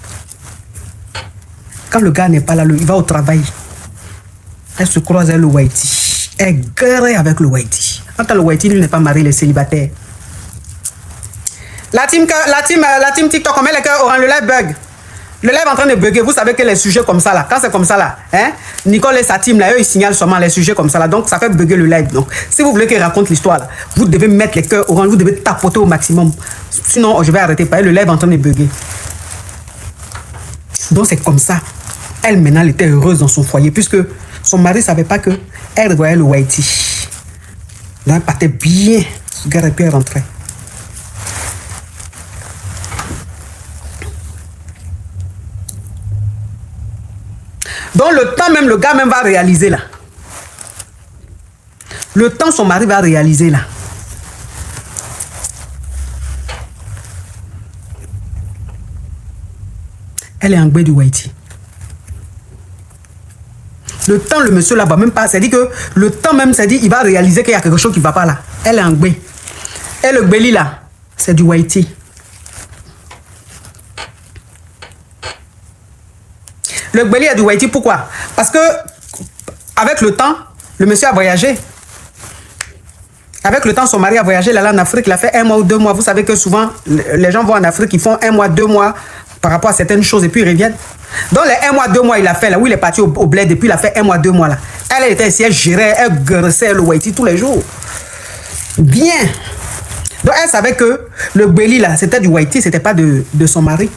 Quand le gars n'est pas là, il va au travail. Elle se croise avec le Whitey. Elle gueule avec le Whitey. Quand le Whitey, lui n'est pas marié, il est célibataire. La team TikTok, on met les cœurs orange, le live bug. Le live est en train de bugger. Vous savez que les sujets comme ça là, quand c'est comme ça là, hein, Nicole et sa team là, eux ils signalent seulement les sujets comme ça là, donc ça fait bugger le live. Donc si vous voulez qu'il raconte l'histoire là, vous devez mettre les cœurs orange, vous devez tapoter au maximum. Sinon, je vais arrêter. Le live est en train de bugger. Donc c'est comme ça. Elle maintenant, elle était heureuse dans son foyer puisque son mari ne savait pas que elle voyait le Whitey. Donc elle partait bien, ce gars et puis elle rentrait. Donc le temps même, le gars même va réaliser là. Le temps, son mari va réaliser là. Elle est en gbé du Whitey. Le temps, le monsieur là va même pas. C'est-à-dire que le temps même, c'est-à-dire il va réaliser qu'il y a quelque chose qui ne va pas là. Elle est en gbé. Et le gbeli là, c'est du Haïti. Le gbeli est du Haïti, pourquoi? Parce que avec le temps, le monsieur a voyagé. Avec le temps, son mari a voyagé, il est allé en Afrique, il a fait 1 mois ou 2 mois. Vous savez que souvent, les gens vont en Afrique, ils font 1 mois, 2 mois par rapport à certaines choses et puis ils reviennent. Donc les 1 mois, 2 mois, il a fait là, où il est parti au bled et puis il a fait 1 mois, 2 mois là. Elle était ici, elle gérait, elle graissait le Haïti tous les jours. Bien. Donc elle savait que le gbeli là, c'était du Haïti, c'était pas de son mari.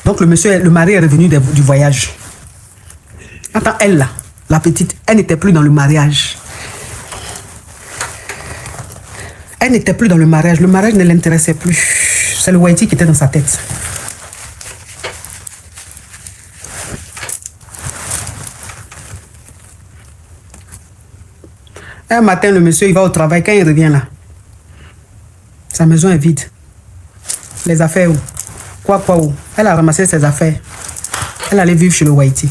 Donc le mari est revenu du voyage. Attends, elle là, la petite, elle n'était plus dans le mariage. Elle n'était plus dans le mariage. Le mariage ne l'intéressait plus. C'est le Haïti qui était dans sa tête. Un matin, le monsieur, il va au travail. Quand il revient là, sa maison est vide. Les affaires où? Quoi où? Elle a ramassé ses affaires. Elle allait vivre chez le Haïti.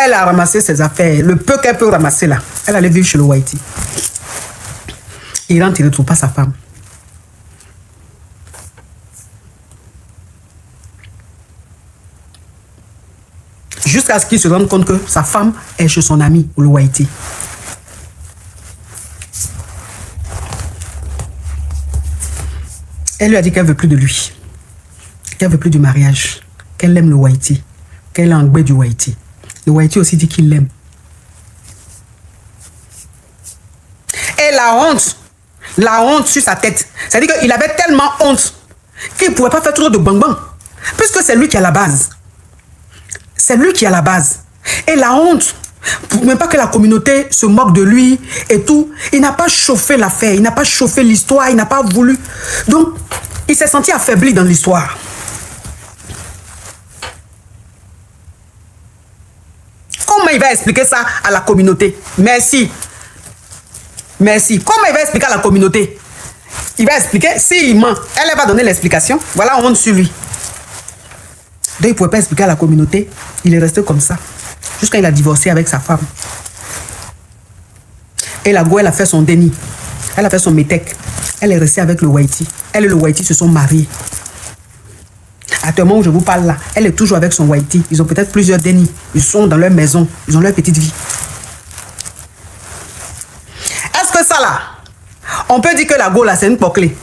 Elle a ramassé ses affaires. Le peu qu'elle peut ramasser là. Elle allait vivre chez le Haïti. Il rentre, il ne retrouve pas sa femme. Jusqu'à ce qu'il se rende compte que sa femme est chez son ami, le Haïti. Elle lui a dit qu'elle ne veut plus de lui. Qu'elle ne veut plus du mariage. Qu'elle aime le Haïti. Qu'elle est en gbé du Haïti. Le Haïti aussi dit qu'il l'aime. Et la honte sur sa tête. C'est-à-dire qu'il avait tellement honte qu'il ne pouvait pas faire trop de bang-bang. Puisque c'est lui qui a la base. C'est lui qui a la base. Et la honte, pour même pas que la communauté se moque de lui et tout, il n'a pas chauffé l'affaire, il n'a pas chauffé l'histoire, il n'a pas voulu. Donc, il s'est senti affaibli dans l'histoire. Comment il va expliquer ça à la communauté? Merci. Merci. Comment il va expliquer à la communauté? Il va expliquer, s'il ment, elle va donner l'explication. Voilà, on honte sur lui. Donc, il ne pouvait pas expliquer à la communauté. Il est resté comme ça. Jusqu'à il a divorcé avec sa femme. Et la go, elle a fait son déni. Elle a fait son métèque. Elle est restée avec le Haïti. Elle et le Haïti se sont mariés. À ce moment où je vous parle là, elle est toujours avec son Haïti. Ils ont peut-être plusieurs dénis. Ils sont dans leur maison. Ils ont leur petite vie. Est-ce que ça là, on peut dire que la go là, c'est une poclée?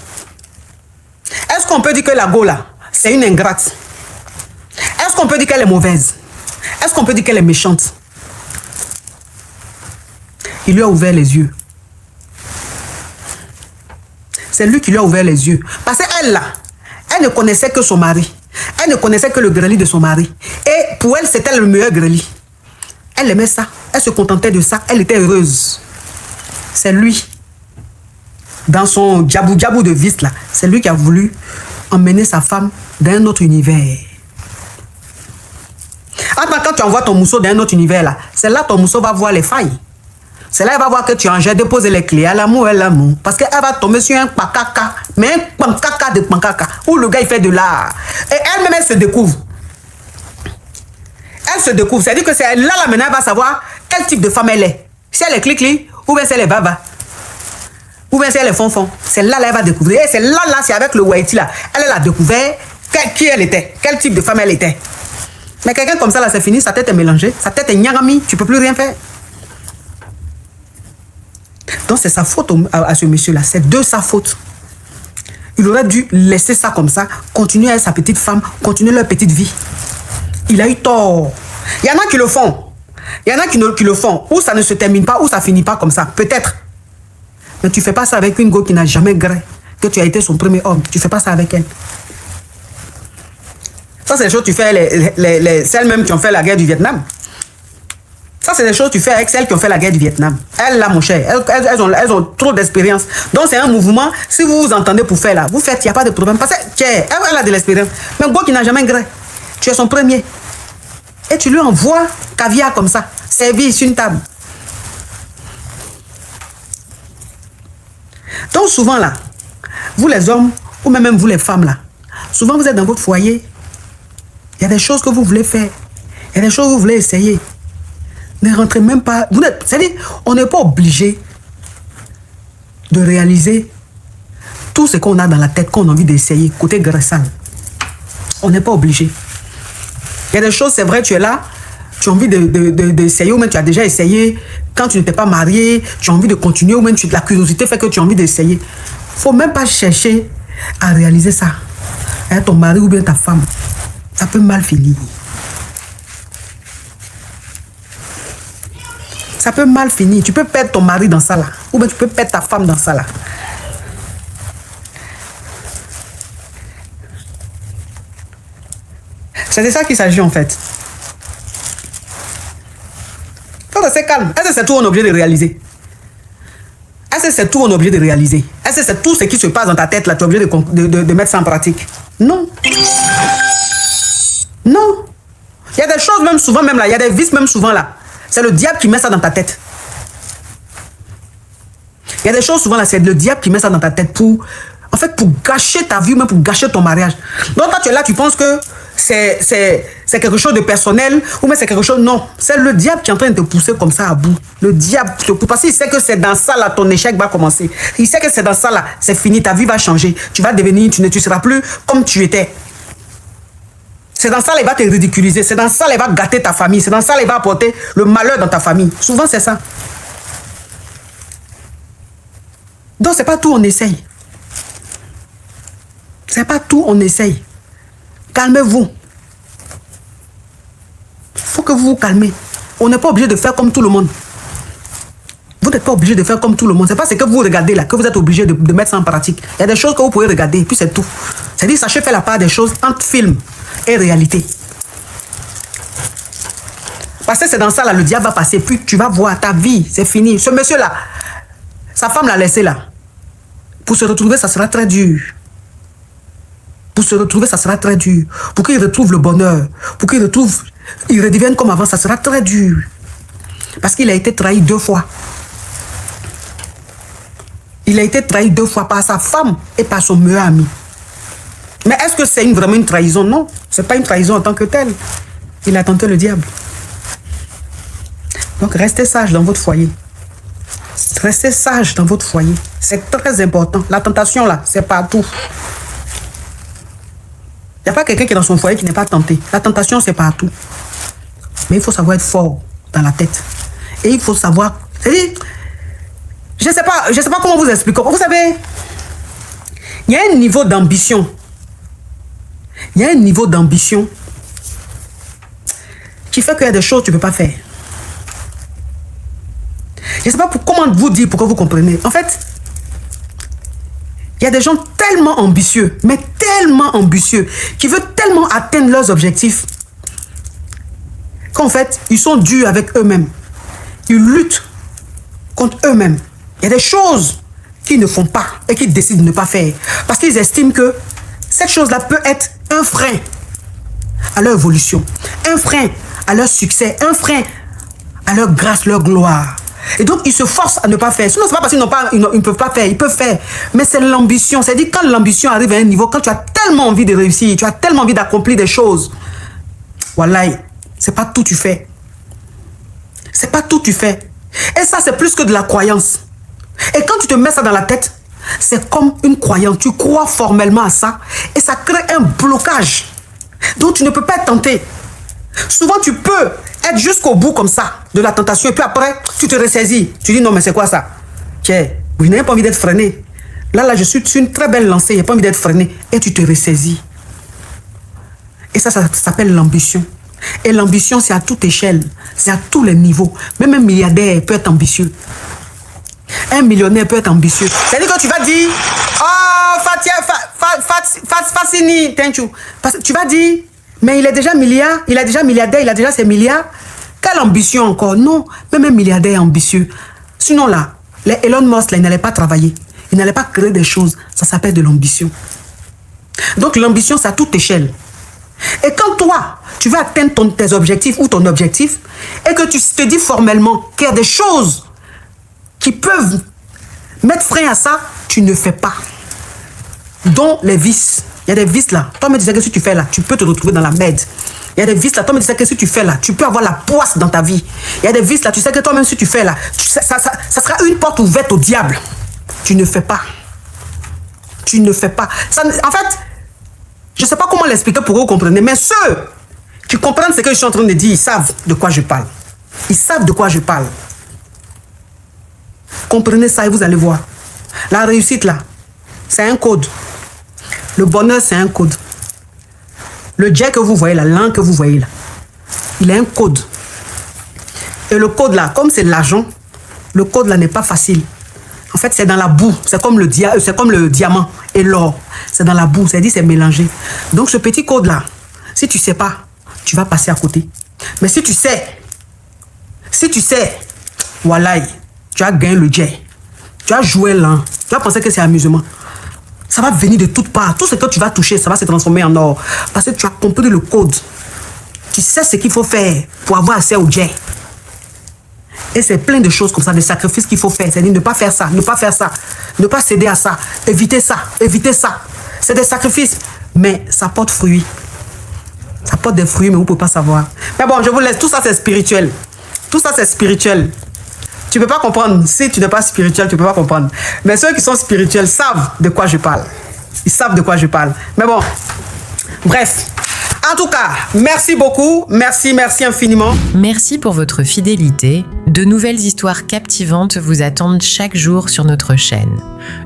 Est-ce qu'on peut dire que la go là, c'est une ingrate? Est-ce qu'on peut dire qu'elle est mauvaise? Est-ce qu'on peut dire qu'elle est méchante? Il lui a ouvert les yeux. C'est lui qui lui a ouvert les yeux. Parce qu'elle là, elle ne connaissait que son mari. Elle ne connaissait que le greli de son mari. Et pour elle, c'était le meilleur greli. Elle aimait ça. Elle se contentait de ça. Elle était heureuse. C'est lui, dans son diabou de vice là, c'est lui qui a voulu emmener sa femme dans un autre univers. Attends, quand tu envoies ton mousseau dans un autre univers là, c'est là ton mousseau va voir les failles. C'est là qu'il va voir que tu en jettes, déposer les clés à l'amour et l'amour. Parce qu'elle va tomber sur un pankaka, mais un pankaka de pankaka, où le gars il fait de l'art. Et elle-même, elle se découvre. Elle se découvre. C'est-à-dire que c'est là maintenant, elle va savoir quel type de femme elle est. Si elle est clic-clic, ou bien si elle est baba, ou bien si elle est fond-fond. C'est là, elle va découvrir. Et c'est là, c'est avec le Haïti là. Elle a découvert qui elle était, quel type de femme elle était. Mais quelqu'un comme ça là, c'est fini, sa tête est mélangée, sa tête est nyarami, tu peux plus rien faire. Donc c'est sa faute à ce monsieur-là, c'est de sa faute. Il aurait dû laisser ça comme ça, continuer avec sa petite femme, continuer leur petite vie. Il a eu tort. Il y en a qui le font. Il y en a qui le font. Ou ça ne se termine pas, ou ça finit pas comme ça. Peut-être. Mais tu fais pas ça avec une go qui n'a jamais gré, que tu as été son premier homme. Tu fais pas ça avec elle. Ça, c'est des choses que tu fais celles-mêmes qui ont fait la guerre du Vietnam. Ça, c'est des choses que tu fais avec celles qui ont fait la guerre du Vietnam. Elles, là, mon cher, elles ont trop d'expérience. Donc, c'est un mouvement. Si vous vous entendez pour faire là, vous faites, il n'y a pas de problème. Parce qu'elle a de l'expérience. Mais un gars qui n'a jamais gré, tu es son premier. Et tu lui envoies caviar comme ça, servi sur une table. Donc, souvent là, vous les hommes, ou même vous les femmes là, souvent vous êtes dans votre foyer. Il y a des choses que vous voulez faire. Il y a des choses que vous voulez essayer. Ne rentrez même pas. C'est-à-dire, on n'est pas obligé de réaliser tout ce qu'on a dans la tête, qu'on a envie d'essayer, côté graissal. On n'est pas obligé. Il y a des choses, c'est vrai, tu es là, tu as envie d'essayer, ou même tu as déjà essayé, quand tu n'étais pas marié, tu as envie de continuer, ou même la curiosité fait que tu as envie d'essayer. Il ne faut même pas chercher à réaliser ça. Hein, ton mari ou bien ta femme, ça peut mal finir. Ça peut mal finir. Tu peux perdre ton mari dans ça là. Ou bien tu peux perdre ta femme dans ça là. C'est de ça qu'il s'agit en fait. Faut rester calme. Est-ce que c'est tout on est obligé de réaliser? Est-ce que c'est tout on est obligé de réaliser? Est-ce que c'est tout ce qui se passe dans ta tête là, tu es obligé de mettre ça en pratique? Non. Non. Il y a des choses même souvent même là, il y a des vices même souvent là. C'est le diable qui met ça dans ta tête. Il y a des choses souvent là, c'est le diable qui met ça dans ta tête pour gâcher ta vie, même pour gâcher ton mariage. Donc quand tu es là, tu penses que c'est quelque chose de personnel, ou même c'est quelque chose... Non, c'est le diable qui est en train de te pousser comme ça à bout. Le diable te pousse, parce qu'il sait que c'est dans ça là, ton échec va commencer. Il sait que c'est dans ça là, c'est fini, ta vie va changer. Tu vas devenir, tu seras plus comme tu étais. C'est dans ça là, il va te ridiculiser. C'est dans ça là, il va gâter ta famille. C'est dans ça là, il va apporter le malheur dans ta famille. Souvent, c'est ça. Donc, c'est pas tout, on essaye. C'est pas tout, on essaye. Calmez-vous. Il faut que vous vous calmez. On n'est pas obligé de faire comme tout le monde. Vous n'êtes pas obligé de faire comme tout le monde. C'est pas ce que vous regardez là, que vous êtes obligé de mettre ça en pratique. Il y a des choses que vous pouvez regarder, et puis c'est tout. C'est-à-dire, sachez faire la part des choses entre film et réalité. Parce que c'est dans ça là, le diable va passer, puis tu vas voir ta vie, c'est fini. Ce monsieur-là, sa femme l'a laissé là. Pour se retrouver, ça sera très dur. Pour se retrouver, ça sera très dur. Pour qu'il retrouve le bonheur, pour qu'il redevienne comme avant, ça sera très dur. Parce qu'il a été trahi 2 fois. Il a été trahi 2 fois par sa femme et par son meilleur ami. Mais est-ce que c'est vraiment une trahison? Non, ce n'est pas une trahison en tant que telle. Il a tenté le diable. Donc restez sage dans votre foyer. Restez sage dans votre foyer. C'est très important. La tentation là, c'est partout. Il n'y a pas quelqu'un qui est dans son foyer qui n'est pas tenté. La tentation, c'est partout. Mais il faut savoir être fort dans la tête. Et il faut savoir... C'est-à-dire, je ne sais pas comment vous expliquer. Vous savez, il y a un niveau d'ambition. Il y a un niveau d'ambition qui fait qu'il y a des choses que tu ne peux pas faire. Je ne sais pas comment vous dire pour que vous compreniez. En fait, il y a des gens tellement ambitieux, mais tellement ambitieux, qui veulent tellement atteindre leurs objectifs, qu'en fait, ils sont durs avec eux-mêmes. Ils luttent contre eux-mêmes. Il y a des choses qu'ils ne font pas et qu'ils décident de ne pas faire. Parce qu'ils estiment que cette chose-là peut être un frein à leur évolution, un frein à leur succès, un frein à leur grâce, leur gloire. Et donc, ils se forcent à ne pas faire. Sinon, ce n'est pas parce qu'ils ne peuvent pas faire. Ils peuvent faire. Mais c'est l'ambition. C'est-à-dire, quand l'ambition arrive à un niveau, quand tu as tellement envie de réussir, tu as tellement envie d'accomplir des choses, voilà, c'est pas tout tu fais. C'est pas tout tu fais. Et ça, c'est plus que de la croyance. Et quand tu te mets ça dans la tête, c'est comme une croyance. Tu crois formellement à ça et ça crée un blocage. Donc, tu ne peux pas être tenté. Souvent, tu peux être jusqu'au bout comme ça de la tentation et puis après, tu te ressaisis. Tu dis non, mais c'est quoi ça? Tiens, je n'ai pas envie d'être freiné. Là, je suis sur une très belle lancée, je n'ai pas envie d'être freiné. Et tu te ressaisis. Et ça s'appelle l'ambition. Et l'ambition, c'est à toute échelle, c'est à tous les niveaux. Même un milliardaire peut être ambitieux. Un millionnaire peut être ambitieux. C'est-à-dire que tu vas dire, oh, Fassini, thank you. Tu vas dire, mais il est déjà milliardaire, il a déjà ses milliards. Quelle ambition encore? Non, même un milliardaire est ambitieux. Sinon là, les Elon Musk, là, il n'allait pas travailler. Il n'allait pas créer des choses. Ça s'appelle de l'ambition. Donc l'ambition, c'est à toute échelle. Et quand toi, tu veux atteindre tes objectifs ou ton objectif, et que tu te dis formellement qu'il y a des choses qui peuvent mettre frein à ça, tu ne fais pas. Dont les vices. Il y a des vices là. Toi me disais que si tu fais là, tu peux te retrouver dans la merde. Il y a des vices là. Toi me disais que si tu fais là, tu peux avoir la poisse dans ta vie. Il y a des vices là. Tu sais que toi-même si tu fais là, ça sera une porte ouverte au diable. Tu ne fais pas. Tu ne fais pas. Ça, en fait, je ne sais pas comment l'expliquer pour que vous compreniez, mais ceux qui comprennent ce que je suis en train de dire, ils savent de quoi je parle. Ils savent de quoi je parle. Comprenez ça et vous allez voir. La réussite là, c'est un code. Le bonheur, c'est un code. Le jet que vous voyez, la langue que vous voyez là, il a un code. Et le code là, comme c'est de l'argent, le code là n'est pas facile. En fait, c'est dans la boue. C'est comme le diamant et l'or. C'est dans la boue. C'est-à-dire c'est mélangé. Donc, ce petit code-là, si tu ne sais pas, tu vas passer à côté. Mais si tu sais, voilà, tu as gagné le jet. Tu as joué là. Tu vas penser que c'est amusement. Ça va venir de toutes parts. Tout ce que tu vas toucher, ça va se transformer en or. Parce que tu as compris le code. Tu sais ce qu'il faut faire pour avoir accès au jet. Et c'est plein de choses comme ça, des sacrifices qu'il faut faire. C'est-à-dire ne pas faire ça, ne pas faire ça, ne pas céder à ça, éviter ça, éviter ça. C'est des sacrifices, mais ça porte fruit. Ça porte des fruits, mais vous ne pouvez pas savoir. Mais bon, je vous laisse. Tout ça, c'est spirituel. Tout ça, c'est spirituel. Tu ne peux pas comprendre. Si tu n'es pas spirituel, tu ne peux pas comprendre. Mais ceux qui sont spirituels savent de quoi je parle. Ils savent de quoi je parle. Mais bon, bref. En tout cas, merci beaucoup. Merci infiniment. Merci pour votre fidélité. De nouvelles histoires captivantes vous attendent chaque jour sur notre chaîne.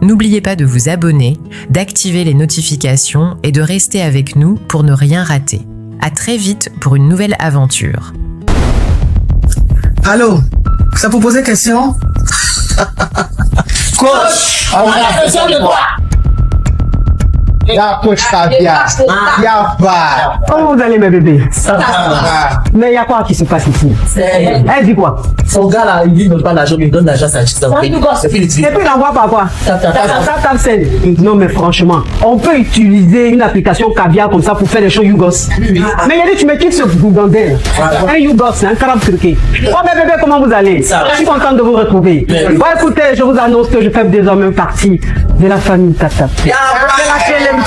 N'oubliez pas de vous abonner, d'activer les notifications et de rester avec nous pour ne rien rater. À très vite pour une nouvelle aventure. Allô, ça vous posait question? Coach, on a besoin de toi. Ya coach Caviar. Ya va. Comment vous allez mes bébés? Ça va. Mais il y a quoi qui se passe ici? Elle dit quoi? Son gars là, il ne donne pas l'argent, il donne l'argent à sa chista. Et puis il envoie par quoi? Tap send. Non mais franchement, on peut utiliser une application Caviar comme ça pour faire des choses Yougos. Mais il a dit tu me quittes ce bougandel. Un Yougos, un carabe turqué. Oh mes bébés, comment vous allez? Je suis content de vous retrouver. Bon écoutez, je vous annonce que je fais désormais partie de la famille Tata.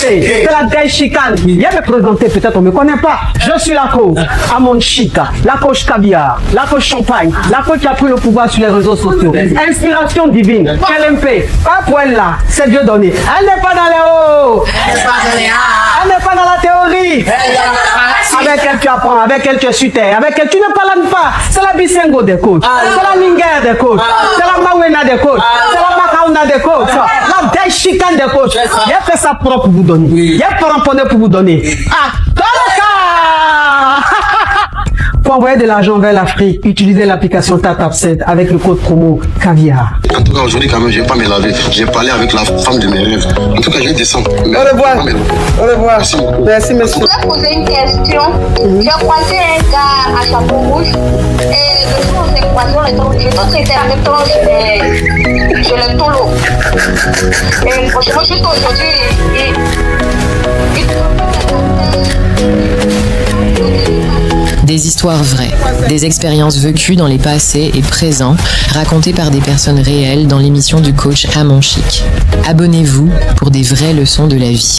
C'est la Gaï Chicane. Viens me présenter, peut-être on ne me connaît pas. Je suis la coach Amon Chica, la coach Caviar, la coach Champagne, la coach qui a pris le pouvoir sur les réseaux sociaux. Inspiration divine, LMP, pas pour elle là, c'est Dieu donné. Elle n'est pas dans les hauts, elle n'est pas dans la théorie. Avec elle tu apprends, avec elle tu es sur terre, avec elle tu ne parles pas. C'est la Bisengo des coachs, c'est la Linger des coachs, c'est la Mawena des coachs, c'est la Makauna des coachs, la Gaï Chicane des coachs. Il a fait ça propre pour vous donner. Il y a pas ramponné pour vous donner. Ah, dans le cas pour envoyer de l'argent vers l'Afrique, utilisez l'application TapTapSend avec le code promo Caviar. En tout cas, aujourd'hui, quand même, je ne vais pas me laver. J'ai parlé avec la femme de mes rêves. En tout cas, je vais descendre. Au revoir. Au revoir. Merci beaucoup. Merci, monsieur. Je voulais poser une question. J'ai croisé un gars à chapeau rouge et le jour où on s'est croisé, je pense que c'était en même temps je le tolo. Et franchement, juste aujourd'hui, Des histoires vraies, des expériences vécues dans les passés et présents, racontées par des personnes réelles dans l'émission du coach Amon Chic. Abonnez-vous pour des vraies leçons de la vie.